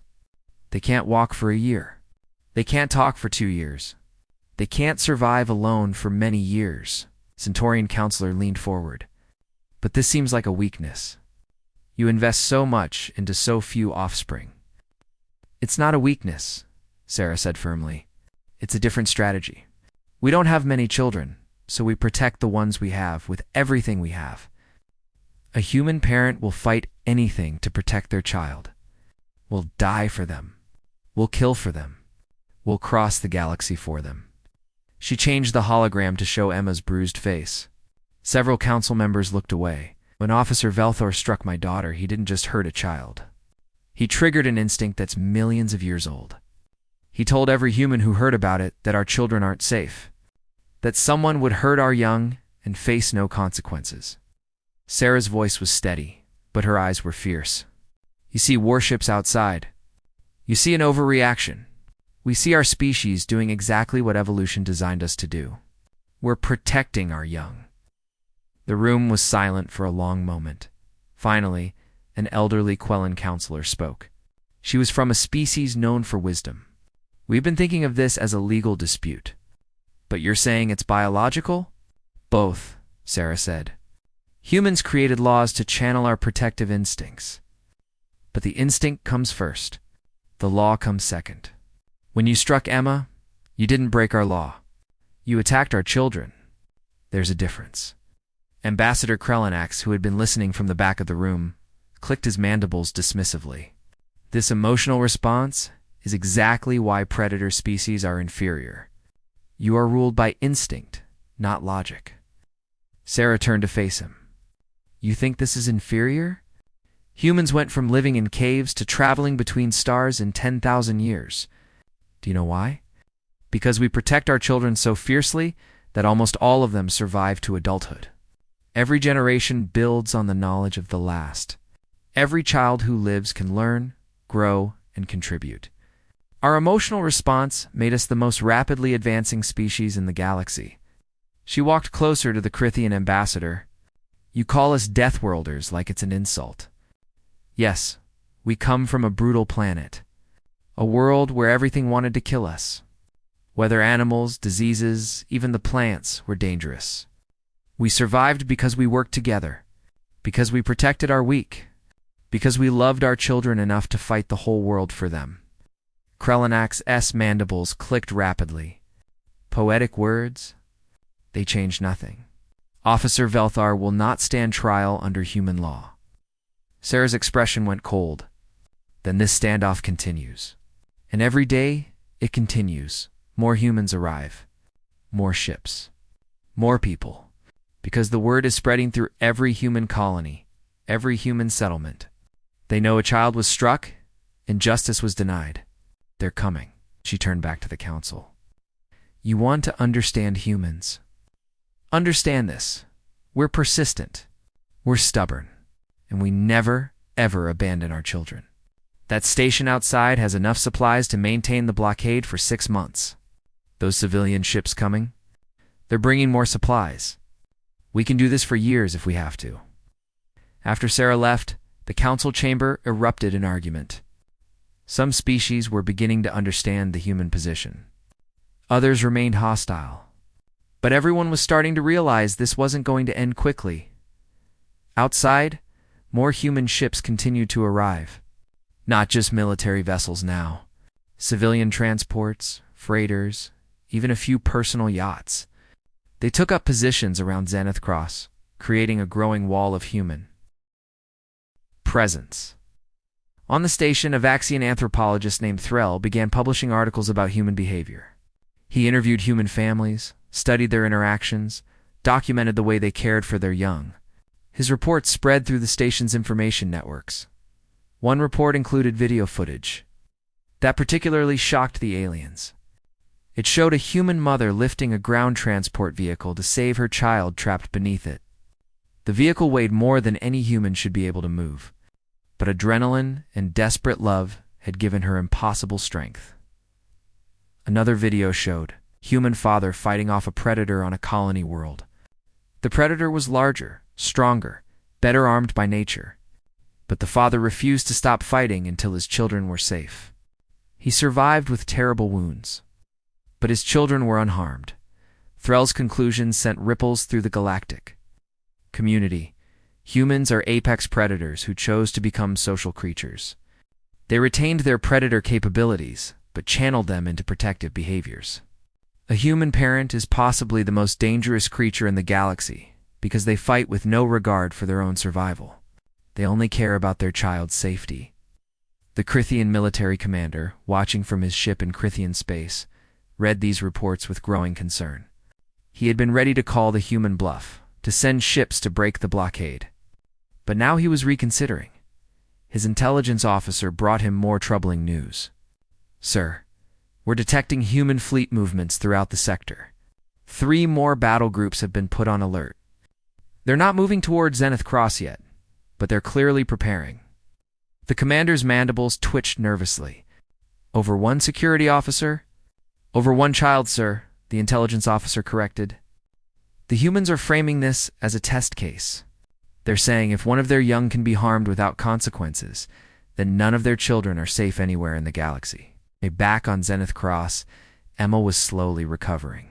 They can't walk for a year. They can't talk for 2 years. They can't survive alone for many years. Centaurian counselor leaned forward. But this seems like a weakness. You invest so much into so few offspring. It's not a weakness, Sarah said firmly. It's a different strategy. We don't have many children, so we protect the ones we have with everything we have. A human parent will fight anything to protect their child. We'll die for them. We'll kill for them. We'll cross the galaxy for them. She changed the hologram to show Emma's bruised face. Several council members looked away. When Officer Velthor struck my daughter, he didn't just hurt a child. He triggered an instinct that's millions of years old. He told every human who heard about it that our children aren't safe, that someone would hurt our young and face no consequences. Sarah's voice was steady, but her eyes were fierce. You see warships outside. You see an overreaction. We see our species doing exactly what evolution designed us to do. We're protecting our young. The room was silent for a long moment. Finally, an elderly Quellan counselor spoke. She was from a species known for wisdom. We've been thinking of this as a legal dispute. But you're saying it's biological? Both, Sarah said. Humans created laws to channel our protective instincts. But the instinct comes first. The law comes second. When you struck Emma, you didn't break our law. You attacked our children. There's a difference. Ambassador Krellanax, who had been listening from the back of the room, clicked his mandibles dismissively. This emotional response is exactly why predator species are inferior. You are ruled by instinct, not logic. Sarah turned to face him. You think this is inferior? Humans went from living in caves to traveling between stars in 10,000 years. Do you know why? Because we protect our children so fiercely that almost all of them survive to adulthood. Every generation builds on the knowledge of the last. Every child who lives can learn, grow, and contribute. Our emotional response made us the most rapidly advancing species in the galaxy. She walked closer to the Crithian ambassador. You call us Deathworlders like it's an insult. Yes, we come from a brutal planet. A world where everything wanted to kill us. Whether animals, diseases, even the plants were dangerous. We survived because we worked together, because we protected our weak, because we loved our children enough to fight the whole world for them. Krellanax's mandibles clicked rapidly. Poetic words? They change nothing. Officer Velthar will not stand trial under human law. Sarah's expression went cold. Then this standoff continues. And every day, it continues. More humans arrive. More ships. More people. Because the word is spreading through every human colony, every human settlement. They know a child was struck, and justice was denied. They're coming. She turned back to the council. You want to understand humans. Understand this. We're persistent. We're stubborn. And we never, ever abandon our children. That station outside has enough supplies to maintain the blockade for 6 months. Those civilian ships coming? They're bringing more supplies. We can do this for years if we have to. After Sarah left, the council chamber erupted in argument. Some species were beginning to understand the human position. Others remained hostile. But everyone was starting to realize this wasn't going to end quickly. Outside, more human ships continued to arrive. Not just military vessels now. Civilian transports, freighters, even a few personal yachts. They took up positions around Zenith Cross, creating a growing wall of human presence. On the station, a Vaxian anthropologist named Threll began publishing articles about human behavior. He interviewed human families, studied their interactions, documented the way they cared for their young. His reports spread through the station's information networks. One report included video footage that particularly shocked the aliens. It showed a human mother lifting a ground transport vehicle to save her child trapped beneath it. The vehicle weighed more than any human should be able to move, but adrenaline and desperate love had given her impossible strength. Another video showed human father fighting off a predator on a colony world. The predator was larger, stronger, better armed by nature, but the father refused to stop fighting until his children were safe. He survived with terrible wounds, but his children were unharmed. Threll's conclusions sent ripples through the galactic community. Humans are apex predators who chose to become social creatures. They retained their predator capabilities, but channeled them into protective behaviors. A human parent is possibly the most dangerous creature in the galaxy because they fight with no regard for their own survival. They only care about their child's safety. The Crithian military commander, watching from his ship in Crithian space, read these reports with growing concern. He had been ready to call the human bluff, to send ships to break the blockade. But now he was reconsidering. His intelligence officer brought him more troubling news. "Sir, we're detecting human fleet movements throughout the sector. 3 more battle groups have been put on alert. They're not moving toward Zenith Cross yet, but they're clearly preparing." The commander's mandibles twitched nervously. "Over 1 security officer?" "Over 1 child, sir," the intelligence officer corrected. The humans are framing this as a test case. They're saying if one of their young can be harmed without consequences, then none of their children are safe anywhere in the galaxy. Back on Zenith Cross, Emma was slowly recovering.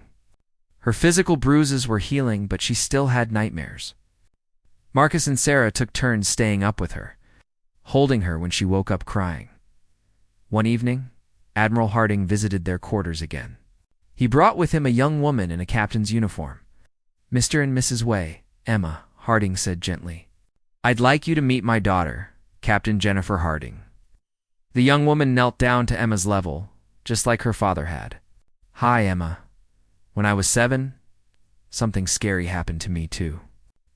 Her physical bruises were healing, but she still had nightmares. Marcus and Sarah took turns staying up with her, holding her when she woke up crying. One evening, Admiral Harding visited their quarters again. He brought with him a young woman in a captain's uniform. "Mr. and Mrs. Way, Emma," Harding said gently. "I'd like you to meet my daughter, Captain Jennifer Harding." The young woman knelt down to Emma's level, just like her father had. "Hi, Emma. When I was 7, something scary happened to me too.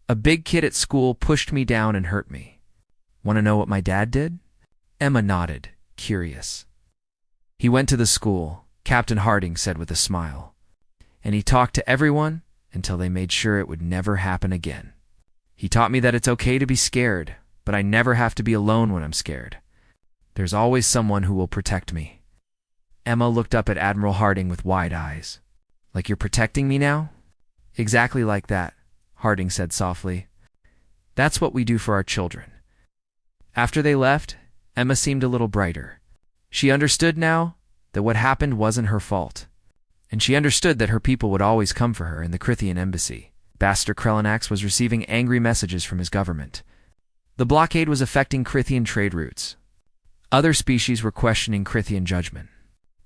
A big kid at school pushed me down and hurt me. Want to know what my dad did?" Emma nodded, curious. "He went to the school," Captain Harding said with a smile, "and he talked to everyone until they made sure it would never happen again. He taught me that it's okay to be scared, but I never have to be alone when I'm scared. There's always someone who will protect me." Emma looked up at Admiral Harding with wide eyes. "Like you're protecting me now?" "Exactly like that," Harding said softly. "That's what we do for our children." After they left, Emma seemed a little brighter. She understood now that what happened wasn't her fault. And she understood that her people would always come for her in the Crithian embassy. Ambassador Krellinax was receiving angry messages from his government. The blockade was affecting Crithian trade routes. Other species were questioning Crithian judgment.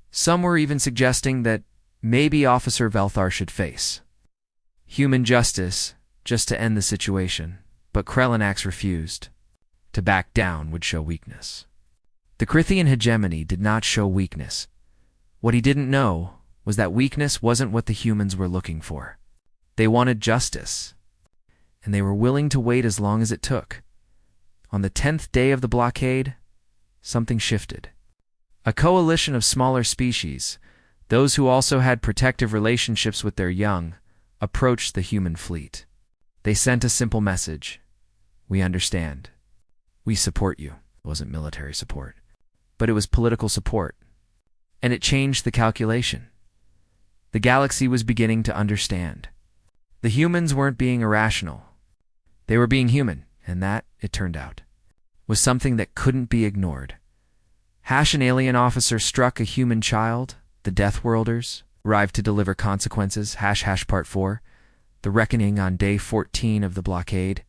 Some were even suggesting that maybe Officer Velthar should face human justice just to end the situation, but Krellinax refused. To back down would show weakness. The Crithian hegemony did not show weakness. What he didn't know was that weakness wasn't what the humans were looking for. They wanted justice, and they were willing to wait as long as it took. On the 10th day of the blockade, something shifted. A coalition of smaller species, those who also had protective relationships with their young, approached the human fleet. They sent a simple message: "We understand. We support you." It wasn't military support, but it was political support. And it changed the calculation. The galaxy was beginning to understand. The humans weren't being irrational. They were being human, and that, it turned out, was something that couldn't be ignored. An alien officer struck a human child, the Deathworlders, arrived to deliver consequences, Part 4, the reckoning on day 14 of the blockade.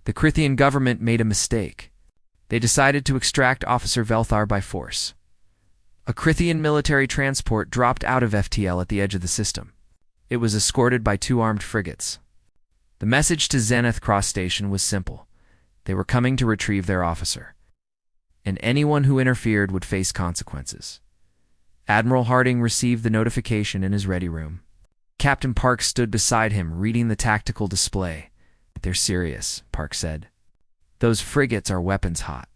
The Crithian government made a mistake. They decided to extract Officer Velthar by force. A Crithian military transport dropped out of FTL at the edge of the system. It was escorted by 2 armed frigates. The message to Zenith Cross Station was simple. They were coming to retrieve their officer, and anyone who interfered would face consequences. Admiral Harding received the notification in his ready room. Captain Park stood beside him, reading the tactical display. "They're serious," Park said. "Those frigates are weapons hot.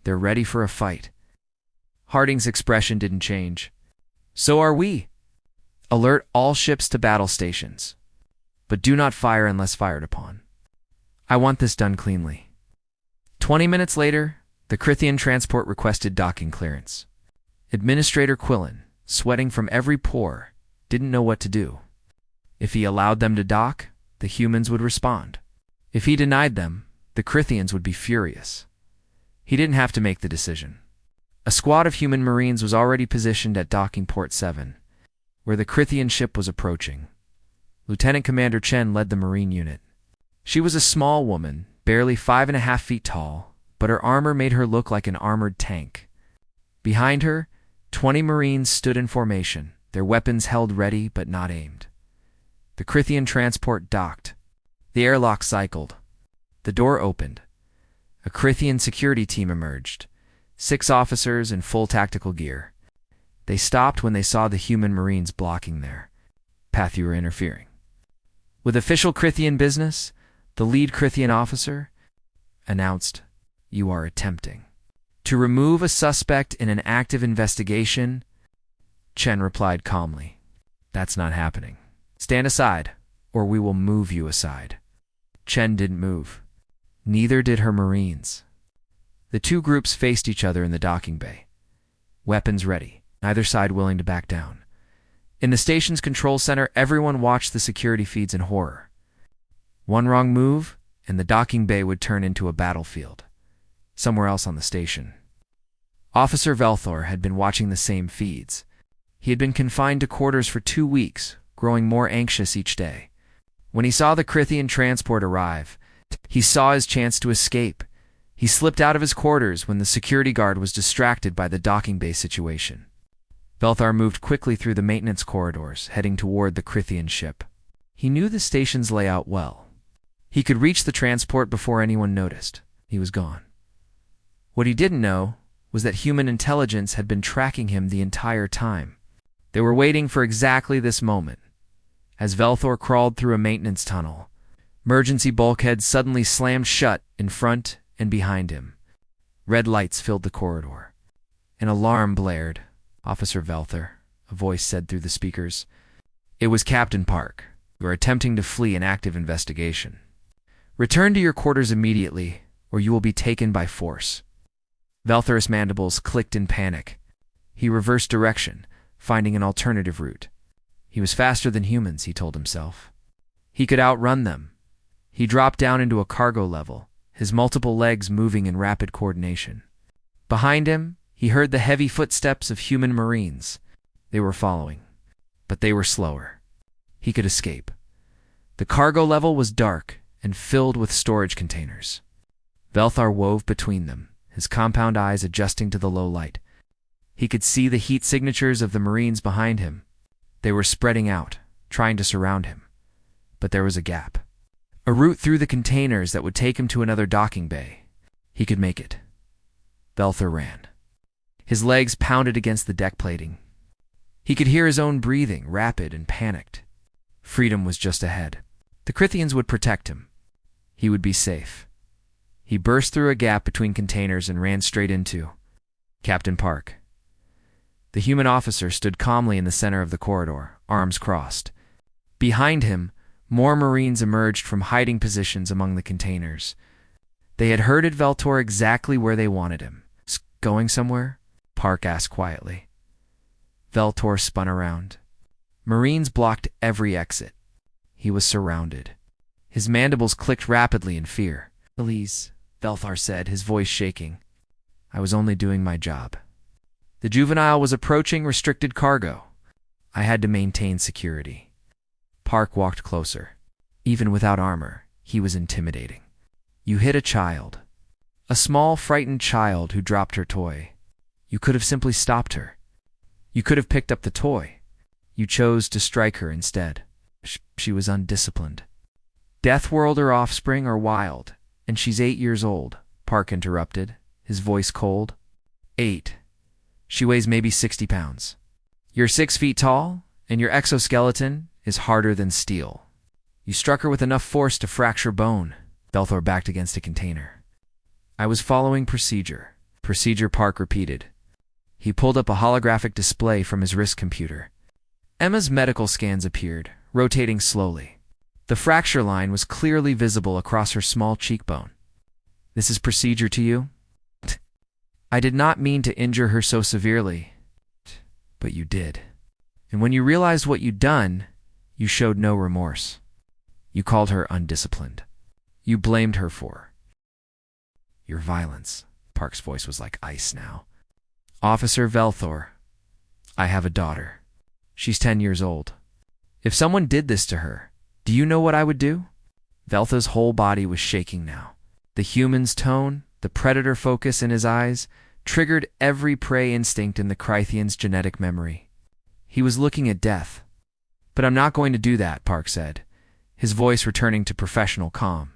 They're ready for a fight." Harding's expression didn't change. "So are we. Alert all ships to battle stations, but do not fire unless fired upon. I want this done cleanly." 20 minutes later, the Crithian transport requested docking clearance. Administrator Quillen, sweating from every pore, didn't know what to do. If he allowed them to dock, the humans would respond. If he denied them, the Crithians would be furious. He didn't have to make the decision. A squad of human marines was already positioned at docking port 7, where the Crithian ship was approaching. Lieutenant Commander Chen led the marine unit. She was a small woman, barely 5.5 feet tall, but her armor made her look like an armored tank. Behind her, 20 Marines stood in formation, their weapons held ready but not aimed. The Crithian transport docked. The airlock cycled. The door opened. A Crithian security team emerged, 6 officers in full tactical gear. They stopped when they saw the human Marines blocking their path. You were interfering with official Crithian business, the lead Crithian officer announced. You are attempting to remove a suspect in an active investigation. Chen replied calmly. That's not happening. Stand aside, or we will move you aside. Chen didn't move. Neither did her Marines. The two groups faced each other in the docking bay, weapons ready, neither side willing to back down. In the station's control center, everyone watched the security feeds in horror. One wrong move, and the docking bay would turn into a battlefield, somewhere else on the station. Officer Velthor had been watching the same feeds. He had been confined to quarters for 2 weeks, growing more anxious each day. When he saw the Crithian transport arrive, he saw his chance to escape. He slipped out of his quarters when the security guard was distracted by the docking bay situation. Velthar moved quickly through the maintenance corridors, heading toward the Crithian ship. He knew the station's layout well. He could reach the transport before anyone noticed. He was gone. What he didn't know was that human intelligence had been tracking him the entire time. They were waiting for exactly this moment. As Velthor crawled through a maintenance tunnel, emergency bulkheads suddenly slammed shut in front and behind him. Red lights filled the corridor. An alarm blared. Officer Velthor, a voice said through the speakers. It was Captain Park. You are attempting to flee an active investigation. Return to your quarters immediately, or you will be taken by force. Velthor's mandibles clicked in panic. He reversed direction, finding an alternative route. He was faster than humans, he told himself. He could outrun them. He dropped down into a cargo level, his multiple legs moving in rapid coordination. Behind him, he heard the heavy footsteps of human Marines. They were following, but they were slower. He could escape. The cargo level was dark and filled with storage containers. Velthar wove between them, his compound eyes adjusting to the low light. He could see the heat signatures of the Marines behind him. They were spreading out, trying to surround him. But there was a gap. A route through the containers that would take him to another docking bay. He could make it. Velthar ran. His legs pounded against the deck plating. He could hear his own breathing, rapid and panicked. Freedom was just ahead. The Crithians would protect him. He would be safe. He burst through a gap between containers and ran straight into Captain Park. The human officer stood calmly in the center of the corridor, arms crossed. Behind him, more Marines emerged from hiding positions among the containers. They had herded Velthor exactly where they wanted him. Going somewhere? Park asked quietly. Velthor spun around. Marines blocked every exit. He was surrounded. His mandibles clicked rapidly in fear. Please, Velthar said, his voice shaking. I was only doing my job. The juvenile was approaching restricted cargo. I had to maintain security. Park walked closer. Even without armor, he was intimidating. You hit a child. A small, frightened child who dropped her toy. You could have simply stopped her. You could have picked up the toy. You chose to strike her instead. She was undisciplined. Deathworlder offspring are wild, and she's 8 years old, Park interrupted, his voice cold. 8. She weighs maybe 60 pounds. You're 6 feet tall, and your exoskeleton is harder than steel. You struck her with enough force to fracture bone. Velthor backed against a container. I was following procedure. Procedure, Park repeated. He pulled up a holographic display from his wrist computer. Emma's medical scans appeared, rotating slowly. The fracture line was clearly visible across her small cheekbone. This is procedure to you? I did not mean to injure her so severely, but you did. And when you realized what you'd done, you showed no remorse. You called her undisciplined. You blamed her for your violence. Park's voice was like ice now. Officer Velthor, I have a daughter. She's 10 years old. If someone did this to her, do you know what I would do? Veltha's whole body was shaking now. The human's tone, the predator focus in his eyes, triggered every prey instinct in the Crythian's genetic memory. He was looking at death. "But I'm not going to do that," Park said, his voice returning to professional calm.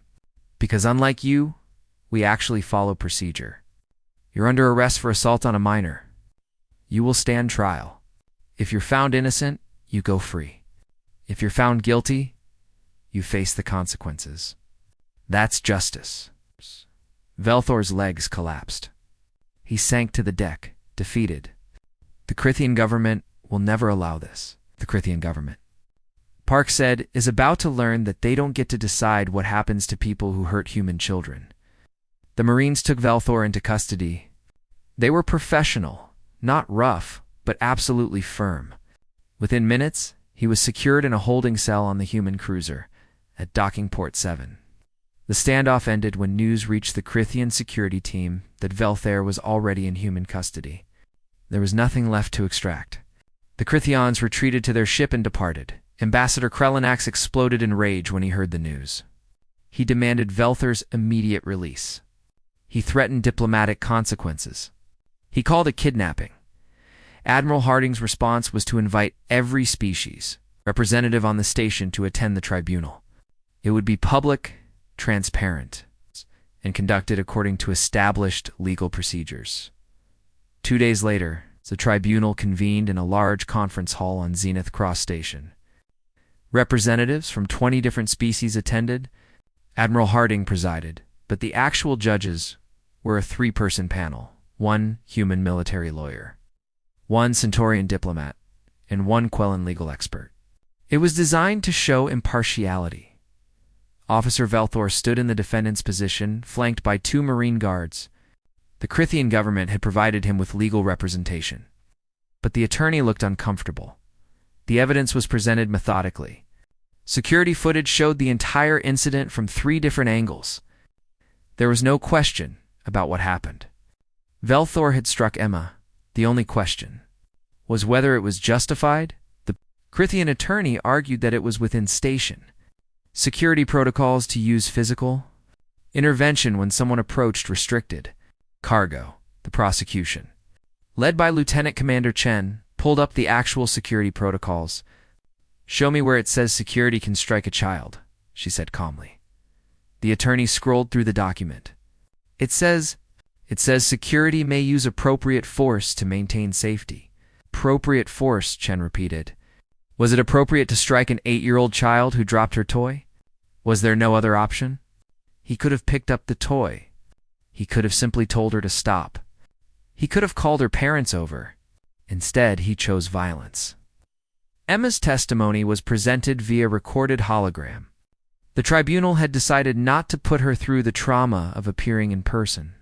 "Because unlike you, we actually follow procedure. You're under arrest for assault on a minor. You will stand trial. If you're found innocent, you go free. If you're found guilty, you face the consequences. That's justice." Velthor's legs collapsed. He sank to the deck, defeated. "The Crythian government will never allow this." The Crythian government, Park said, is about to learn that they don't get to decide what happens to people who hurt human children. The Marines took Velthor into custody. They were professional, not rough, but absolutely firm. Within minutes, he was secured in a holding cell on the human cruiser at Docking Port 7. The standoff ended when news reached the Crythian security team that Velthor was already in human custody. There was nothing left to extract. The Crythians retreated to their ship and departed. Ambassador Krelinax exploded in rage when he heard the news. He demanded Velthor's immediate release. He threatened diplomatic consequences. He called it kidnapping. Admiral Harding's response was to invite every species representative on the station to attend the tribunal. It would be public, transparent, and conducted according to established legal procedures. 2 days later, the tribunal convened in a large conference hall on Zenith Cross Station. Representatives from 20 different species attended. Admiral Harding presided, but the actual judges were a 3-person panel: 1 human military lawyer, 1 Centaurian diplomat, and 1 Quellan legal expert. It was designed to show impartiality. Officer Velthor stood in the defendant's position, flanked by 2 Marine guards. The Crythian government had provided him with legal representation. But the attorney looked uncomfortable. The evidence was presented methodically. Security footage showed the entire incident from 3 different angles. There was no question about what happened. Velthor had struck Emma. The only question was whether it was justified. The Crythian attorney argued that it was within station. Security protocols to use physical intervention when someone approached restricted. Cargo, the prosecution, led by Lieutenant Commander Chen, pulled up the actual security protocols. "Show me where it says security can strike a child," she said calmly. The attorney scrolled through the document. It says security may use appropriate force to maintain safety." "Appropriate force," Chen repeated. "Was it appropriate to strike an 8-year-old child who dropped her toy? Was there no other option? He could have picked up the toy. He could have simply told her to stop. He could have called her parents over. Instead, he chose violence." Emma's testimony was presented via recorded hologram. The tribunal had decided not to put her through the trauma of appearing in person.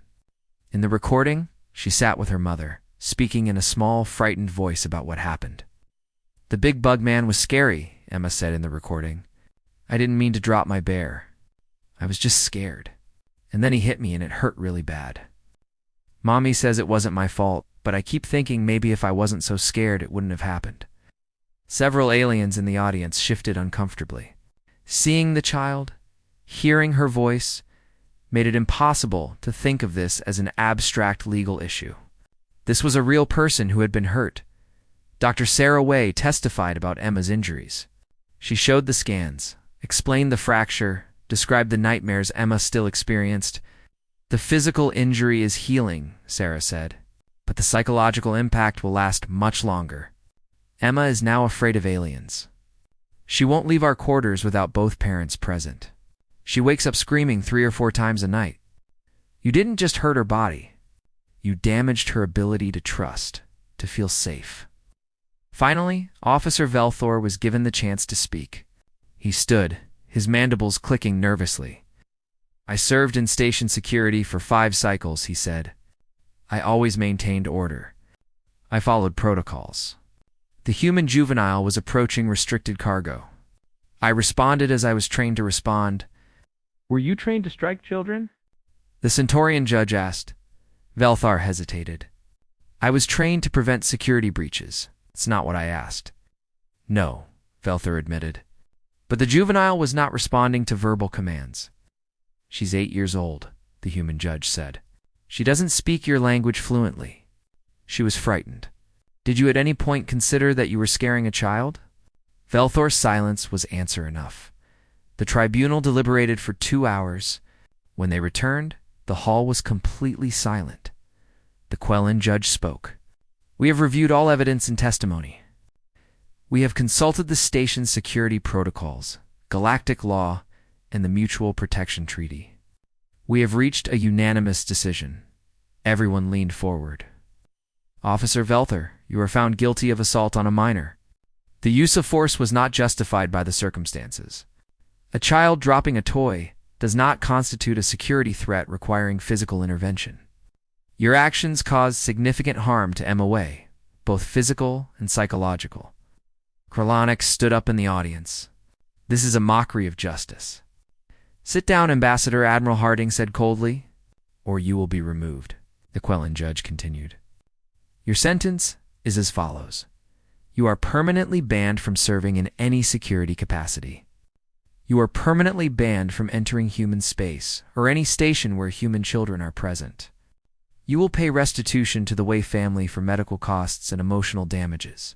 In the recording, she sat with her mother, speaking in a small, frightened voice about what happened. "The big bug man was scary," Emma said in the recording. "I didn't mean to drop my bear. I was just scared. And then he hit me and it hurt really bad. Mommy says it wasn't my fault, but I keep thinking maybe if I wasn't so scared it wouldn't have happened." Several aliens in the audience shifted uncomfortably. Seeing the child, hearing her voice, made it impossible to think of this as an abstract legal issue. This was a real person who had been hurt. Dr. Sarah Way testified about Emma's injuries. She showed the scans, explained the fracture, described the nightmares Emma still experienced. "The physical injury is healing," Sarah said, "but the psychological impact will last much longer. Emma is now afraid of aliens. She won't leave our quarters without both parents present. She wakes up screaming 3 or 4 times a night. You didn't just hurt her body. You damaged her ability to trust, to feel safe." Finally, Officer Velthor was given the chance to speak. He stood, his mandibles clicking nervously. "I served in station security for 5 cycles," he said. "I always maintained order. I followed protocols. The human juvenile was approaching restricted cargo. I responded as I was trained to respond." Were you trained to strike children? The Centaurian judge asked. Velthor hesitated. "I was trained to prevent security breaches. It's not what I asked." "No," Velthor admitted. But the juvenile was not responding to verbal commands. "She's 8 years old," the human judge said. She doesn't speak your language fluently. She was frightened. Did you at any point consider that you were scaring a child? Velthor's silence was answer enough. The tribunal deliberated for 2 hours. When they returned, the hall was completely silent. The Quellan judge spoke. We have reviewed all evidence and testimony. We have consulted the station's security protocols, galactic law, and the Mutual Protection Treaty. We have reached a unanimous decision. Everyone leaned forward. Officer Velthor, you are found guilty of assault on a minor. The use of force was not justified by the circumstances. A child dropping a toy does not constitute a security threat requiring physical intervention. Your actions caused significant harm to MOA, both physical and psychological. Kralonix stood up in the audience. This is a mockery of justice. Sit down, Ambassador, Admiral Harding said coldly, or you will be removed, the Quellan judge continued. Your sentence is as follows. You are permanently banned from serving in any security capacity. You are permanently banned from entering human space or any station where human children are present. You will pay restitution to the Wei family for medical costs and emotional damages.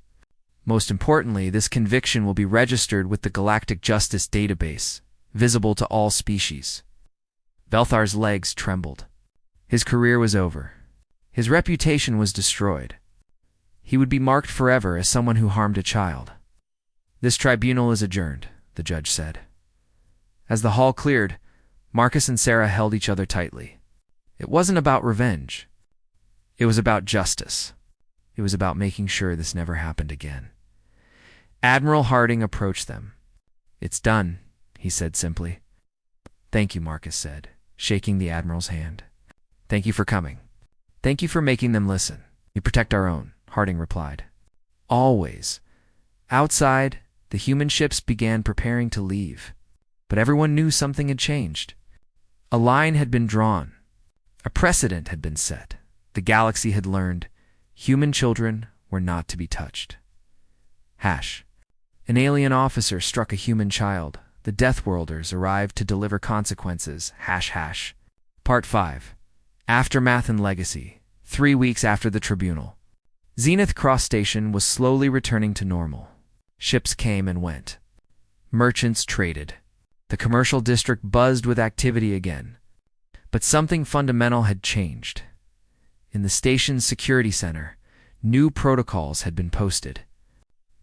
Most importantly, this conviction will be registered with the Galactic Justice Database, visible to all species. Velthar's legs trembled. His career was over. His reputation was destroyed. He would be marked forever as someone who harmed a child. This tribunal is adjourned, the judge said. As the hall cleared, Marcus and Sarah held each other tightly. It wasn't about revenge. It was about justice. It was about making sure this never happened again. Admiral Harding approached them. It's done, he said simply. Thank you, Marcus said, shaking the Admiral's hand. Thank you for coming. Thank you for making them listen. We protect our own, Harding replied. Always. Outside, the human ships began preparing to leave. But everyone knew something had changed. A line had been drawn. A precedent had been set. The galaxy had learned human children were not to be touched. An alien officer struck a human child. The Deathworlders arrived to deliver consequences. Part 5. Aftermath and Legacy. 3 weeks after the tribunal. Zenith Cross Station was slowly returning to normal. Ships came and went. Merchants traded. The commercial district buzzed with activity again. But something fundamental had changed. In the station's security center, new protocols had been posted.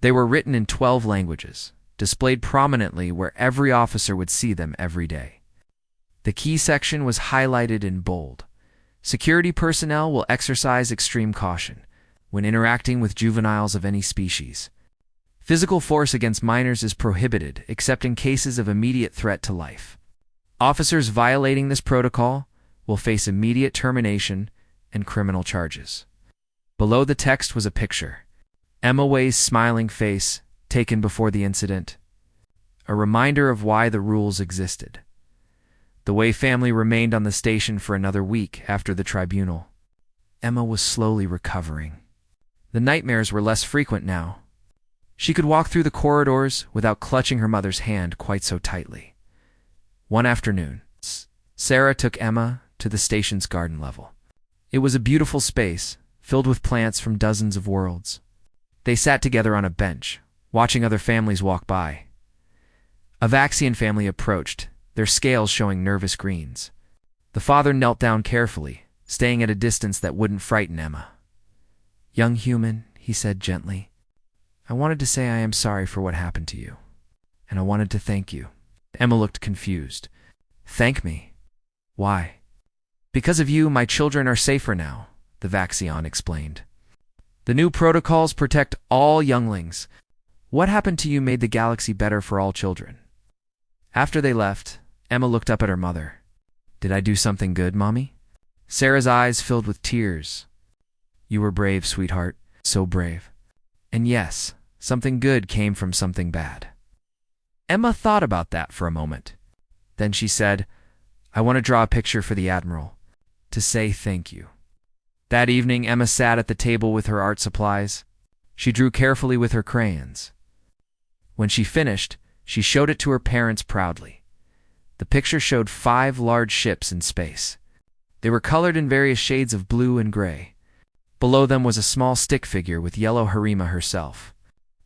They were written in 12 languages, displayed prominently where every officer would see them every day. The key section was highlighted in bold. Security personnel will exercise extreme caution when interacting with juveniles of any species. Physical force against minors is prohibited except in cases of immediate threat to life. Officers violating this protocol will face immediate termination and criminal charges. Below the text was a picture. Emma Way's smiling face, taken before the incident. A reminder of why the rules existed. The Wei family remained on the station for another week after the tribunal. Emma was slowly recovering. The nightmares were less frequent now. She could walk through the corridors without clutching her mother's hand quite so tightly. One afternoon, Sarah took Emma to the station's garden level. It was a beautiful space, filled with plants from dozens of worlds. They sat together on a bench, watching other families walk by. A Vaxian family approached, their scales showing nervous greens. The father knelt down carefully, staying at a distance that wouldn't frighten Emma. Young human, he said gently, I wanted to say I am sorry for what happened to you, and I wanted to thank you. Emma looked confused. Thank me? Why? Because of you, my children are safer now, the Vaxian explained. The new protocols protect all younglings. What happened to you made the galaxy better for all children. After they left, Emma looked up at her mother. Did I do something good, Mommy? Sarah's eyes filled with tears. You were brave, sweetheart, so brave. And yes, something good came from something bad. Emma thought about that for a moment. Then she said, I want to draw a picture for the Admiral, to say thank you. That evening, Emma sat at the table with her art supplies. She drew carefully with her crayons. When she finished, she showed it to her parents proudly. The picture showed 5 large ships in space. They were colored in various shades of blue and gray. Below them was a small stick figure with yellow Harima herself.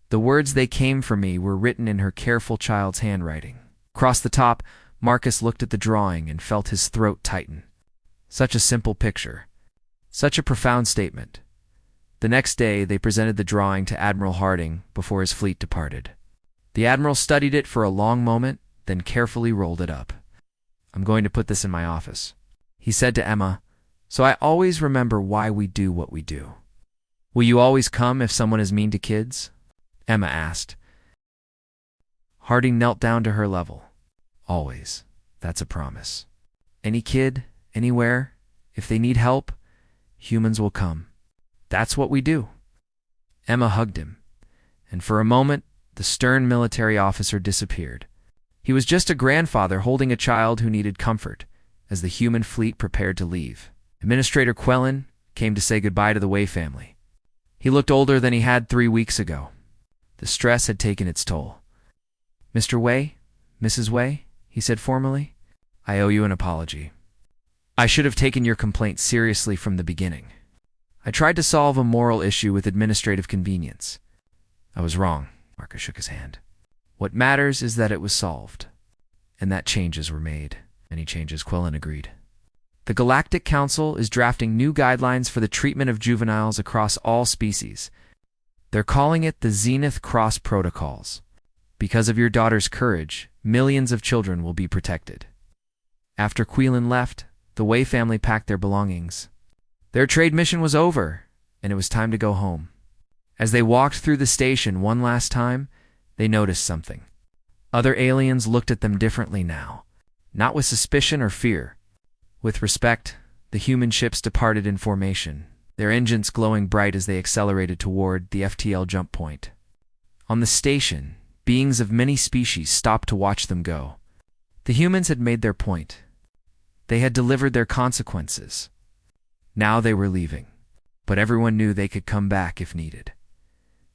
The words "they came for me" were written in her careful child's handwriting. Across the top, Marcus looked at the drawing and felt his throat tighten. Such a simple picture. Such a profound statement. The next day, they presented the drawing to Admiral Harding before his fleet departed. The Admiral studied it for a long moment, then carefully rolled it up. "I'm going to put this in my office," he said to Emma, "so I always remember why we do what we do." "Will you always come if someone is mean to kids?" Emma asked. Harding knelt down to her level. "Always. That's a promise. Any kid, anywhere, if they need help, humans will come. That's what we do." Emma hugged him, and for a moment, the stern military officer disappeared. He was just a grandfather holding a child who needed comfort as the human fleet prepared to leave. Administrator Quellen came to say goodbye to the Wei family. He looked older than he had 3 weeks ago. The stress had taken its toll. "Mr. Wei, Mrs. Wei," he said formally, "I owe you an apology. I should have taken your complaint seriously from the beginning. I tried to solve a moral issue with administrative convenience. I was wrong." Marcus shook his hand. "What matters is that it was solved, and that changes were made." "Any changes," Quellen agreed. "The Galactic Council is drafting new guidelines for the treatment of juveniles across all species. They're calling it the Zenith Cross Protocols. Because of your daughter's courage, millions of children will be protected." After Quellen left, the Wei family packed their belongings. Their trade mission was over, and it was time to go home. As they walked through the station one last time, they noticed something. Other aliens looked at them differently now, not with suspicion or fear. With respect, the human ships departed in formation, their engines glowing bright as they accelerated toward the FTL jump point. On the station, beings of many species stopped to watch them go. The humans had made their point. They had delivered their consequences. Now they were leaving, but everyone knew they could come back if needed.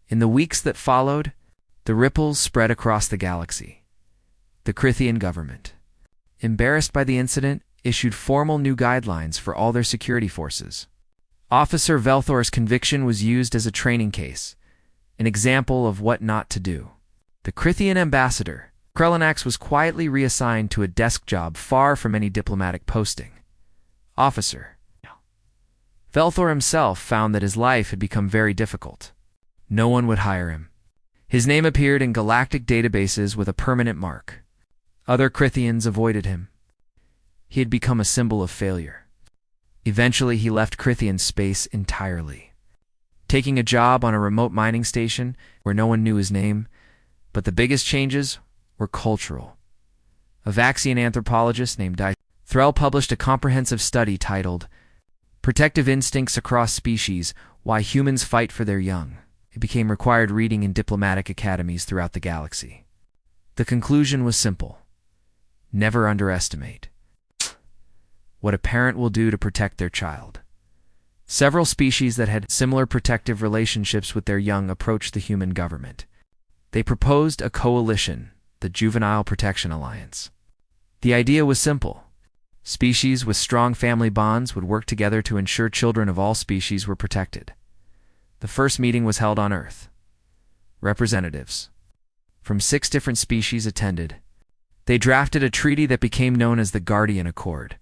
In the weeks that followed, the ripples spread across the galaxy. The Crithian government, embarrassed by the incident, issued formal new guidelines for all their security forces. Officer Velthor's conviction was used as a training case, an example of what not to do. The Crithian ambassador, Krellanax, was quietly reassigned to a desk job far from any diplomatic posting. Officer Velthor himself found that his life had become very difficult. No one would hire him. His name appeared in galactic databases with a permanent mark. Other Crithians avoided him. He had become a symbol of failure. Eventually, he left Crithian space entirely, taking a job on a remote mining station where no one knew his name. But the biggest changes were cultural. A Vaxian anthropologist named Threll published a comprehensive study titled "Protective Instincts Across Species: Why Humans Fight for Their Young." It became required reading in diplomatic academies throughout the galaxy. The conclusion was simple: never underestimate what a parent will do to protect their child. Several species that had similar protective relationships with their young approached the human government. They proposed a coalition, the Juvenile Protection Alliance. The idea was simple. Species with strong family bonds would work together to ensure children of all species were protected. The first meeting was held on Earth. Representatives from 6 different species attended. They drafted a treaty that became known as the Guardian Accord.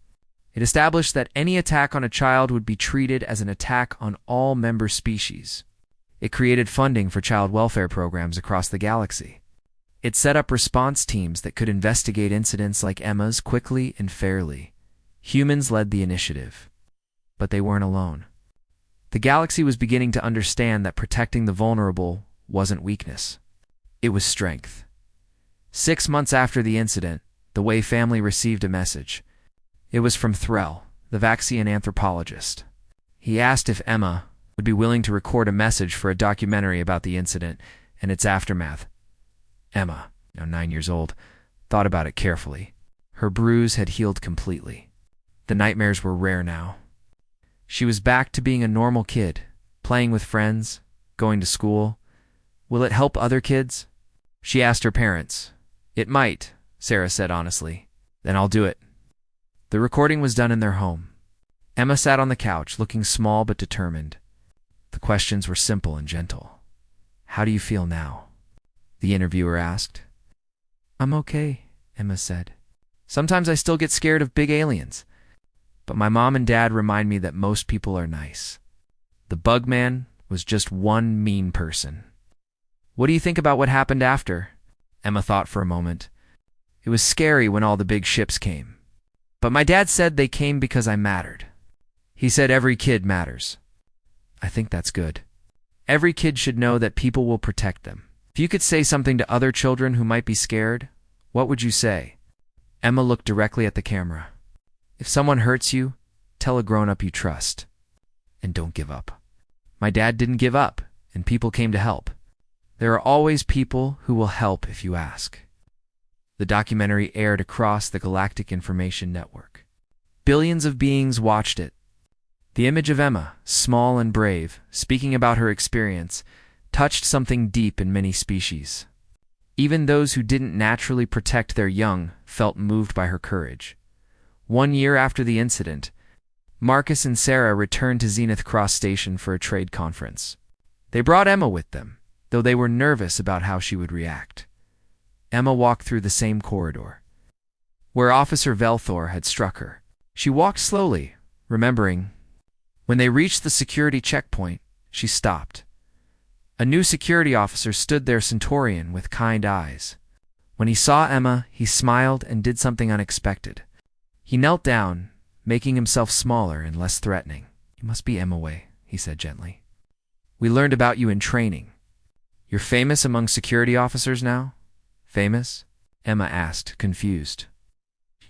It established that any attack on a child would be treated as an attack on all member species. It created funding for child welfare programs across the galaxy. It set up response teams that could investigate incidents like Emma's quickly and fairly. Humans led the initiative. But they weren't alone. The galaxy was beginning to understand that protecting the vulnerable wasn't weakness. It was strength. 6 months after the incident, the Wei family received a message. It was from Threll, the Vaxian anthropologist. He asked if Emma would be willing to record a message for a documentary about the incident and its aftermath. Emma, now 9 years old, thought about it carefully. Her bruise had healed completely. The nightmares were rare now. She was back to being a normal kid, playing with friends, going to school. Will it help other kids? She asked her parents. It might, Sarah said honestly. Then I'll do it. The recording was done in their home. Emma sat on the couch, looking small but determined. The questions were simple and gentle. "How do you feel now?" the interviewer asked. "I'm okay," Emma said. "Sometimes I still get scared of big aliens, but my mom and dad remind me that most people are nice. The Bugman was just one mean person." "What do you think about what happened after?" Emma thought for a moment. "It was scary when all the big ships came. But my dad said they came because I mattered. He said every kid matters. I think that's good. Every kid should know that people will protect them. If you could say something to other children who might be scared, what would you say?" Emma looked directly at the camera. "If someone hurts you, tell a grown-up you trust. And don't give up. My dad didn't give up, and people came to help. There are always people who will help if you ask." The documentary aired across the Galactic Information Network. Billions of beings watched it. The image of Emma, small and brave, speaking about her experience, touched something deep in many species. Even those who didn't naturally protect their young felt moved by her courage. 1 year after the incident, Marcus and Sarah returned to Zenith Cross Station for a trade conference. They brought Emma with them, though they were nervous about how she would react. Emma walked through the same corridor, where Officer Velthor had struck her. She walked slowly, remembering. When they reached the security checkpoint, she stopped. A new security officer stood there, Centaurian, with kind eyes. When he saw Emma, he smiled and did something unexpected. He knelt down, making himself smaller and less threatening. "You must be Emma Way," he said gently. "We learned about you in training. You're famous among security officers now?" "Famous?" Emma asked, confused.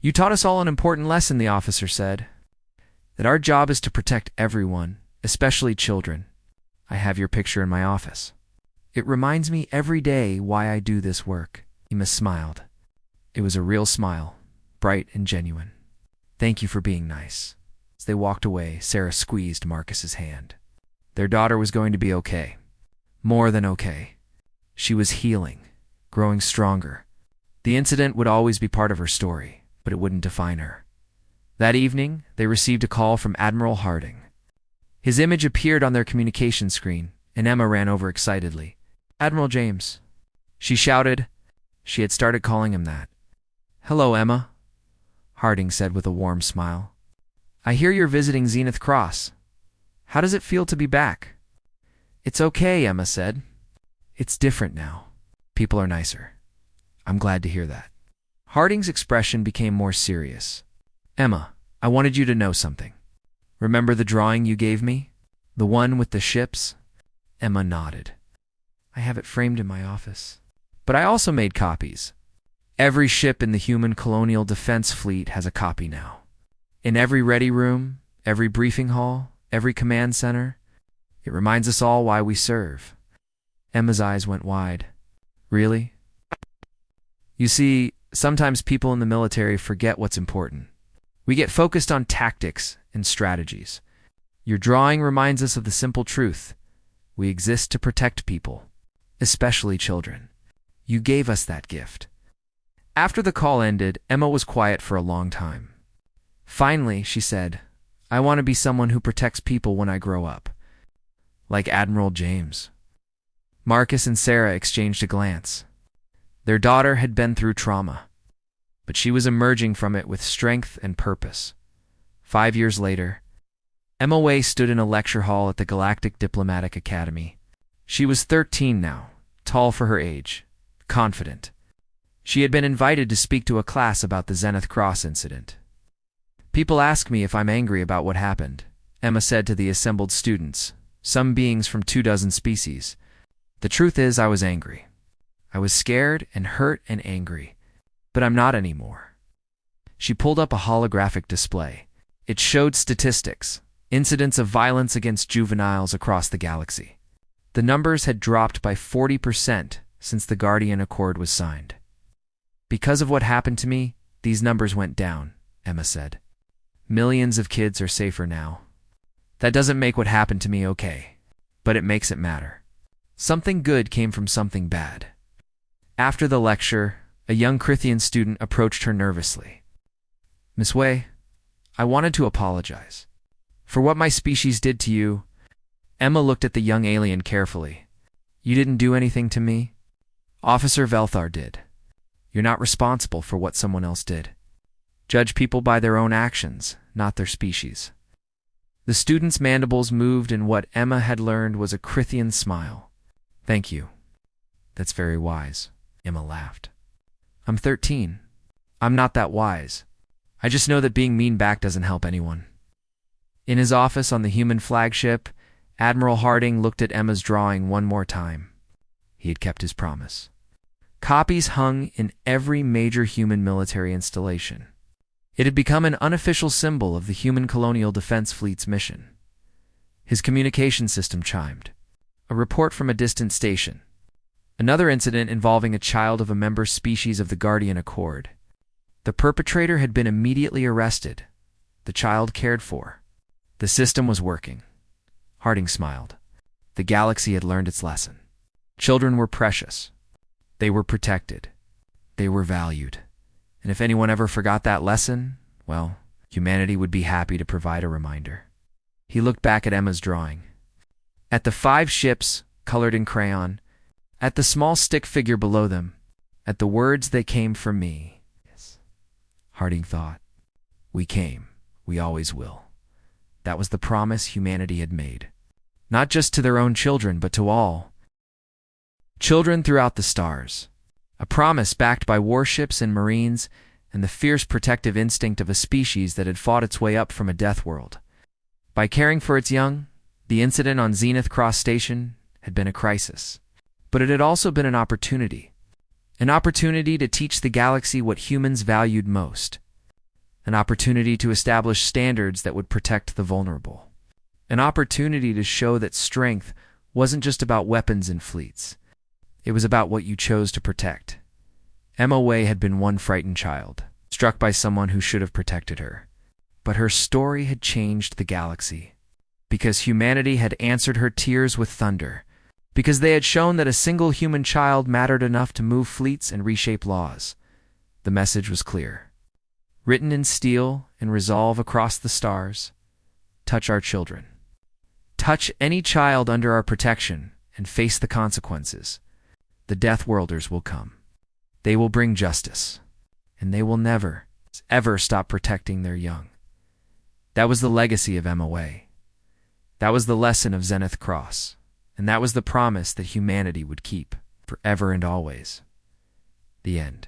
"You taught us all an important lesson," the officer said. "That our job is to protect everyone, especially children. I have your picture in my office. It reminds me every day why I do this work." Emma smiled. It was a real smile, bright and genuine. "Thank you for being nice." As they walked away, Sarah squeezed Marcus's hand. Their daughter was going to be okay. More than okay. She was healing, growing stronger. The incident would always be part of her story, but it wouldn't define her. That evening, they received a call from Admiral Harding. His image appeared on their communication screen, and Emma ran over excitedly. "Admiral James," she shouted. She had started calling him that. "Hello, Emma," Harding said with a warm smile. "I hear you're visiting Zenith Cross. How does it feel to be back?" "It's okay," Emma said. "It's different now. People are nicer. I'm glad to hear that." Harding's expression became more serious. "Emma, I wanted you to know something. Remember the drawing you gave me? The one with the ships?" Emma nodded. "I have it framed in my office. But I also made copies. Every ship in the human colonial defense fleet has a copy now. In every ready room, every briefing hall, every command center. It reminds us all why we serve." Emma's eyes went wide. "Really?" "You see, sometimes people in the military forget what's important. We get focused on tactics and strategies. Your drawing reminds us of the simple truth. We exist to protect people, especially children. You gave us that gift." After the call ended, Emma was quiet for a long time. Finally, she said, "I want to be someone who protects people when I grow up. Like Admiral James." Marcus and Sarah exchanged a glance. Their daughter had been through trauma, but she was emerging from it with strength and purpose. 5 years later, Emma Way stood in a lecture hall at the Galactic Diplomatic Academy. She was 13 now, tall for her age, confident. She had been invited to speak to a class about the Zenith Cross incident. "People ask me if I'm angry about what happened," Emma said to the assembled students, some beings from 24 species. "The truth is I was angry. I was scared and hurt and angry, but I'm not anymore." She pulled up a holographic display. It showed statistics, incidents of violence against juveniles across the galaxy. The numbers had dropped by 40% since the Guardian Accord was signed. "Because of what happened to me, these numbers went down," Emma said. "Millions of kids are safer now. That doesn't make what happened to me okay, but it makes it matter. Something good came from something bad." After the lecture, a young Crithian student approached her nervously. "Miss Way, I wanted to apologize. For what my species did to you. Emma looked at the young alien carefully. You didn't do anything to me? Officer Velthar did. You're not responsible for what someone else did. Judge people by their own actions, not their species. The student's mandibles moved in what Emma had learned was a Crithian smile. Thank you. That's very wise. Emma laughed. I'm 13. I'm not that wise. I just know that being mean back doesn't help anyone. In his office on the human flagship, Admiral Harding looked at Emma's drawing one more time. He had kept his promise. Copies hung in every major human military installation. It had become an unofficial symbol of the human colonial defense fleet's mission. His communication system chimed. A report from a distant station. Another incident involving a child of a member species of the Guardian Accord. The perpetrator had been immediately arrested. The child cared for. The system was working. Harding smiled. The galaxy had learned its lesson. Children were precious. They were protected. They were valued. And if anyone ever forgot that lesson, well, humanity would be happy to provide a reminder. He looked back at Emma's drawing. At the 5 ships, colored in crayon, at the small stick figure below them, at the words they came for me. Yes. Harding thought. We came. We always will. That was the promise humanity had made. Not just to their own children, but to all. Children throughout the stars. A promise backed by warships and marines and the fierce protective instinct of a species that had fought its way up from a death world. By caring for its young, the incident on Zenith Cross Station had been a crisis. But it had also been an opportunity. An opportunity to teach the galaxy what humans valued most. An opportunity to establish standards that would protect the vulnerable. An opportunity to show that strength wasn't just about weapons and fleets. It was about what you chose to protect. Emma Way had been one frightened child, struck by someone who should have protected her. But her story had changed the galaxy. Because humanity had answered her tears with thunder. Because they had shown that a single human child mattered enough to move fleets and reshape laws. The message was clear. Written in steel and resolve across the stars, touch our children. Touch any child under our protection and face the consequences. The Deathworlders will come. They will bring justice. And they will never, ever stop protecting their young. That was the legacy of Emma Way. That was the lesson of Zenith Cross. And that was the promise that humanity would keep forever and always. The end.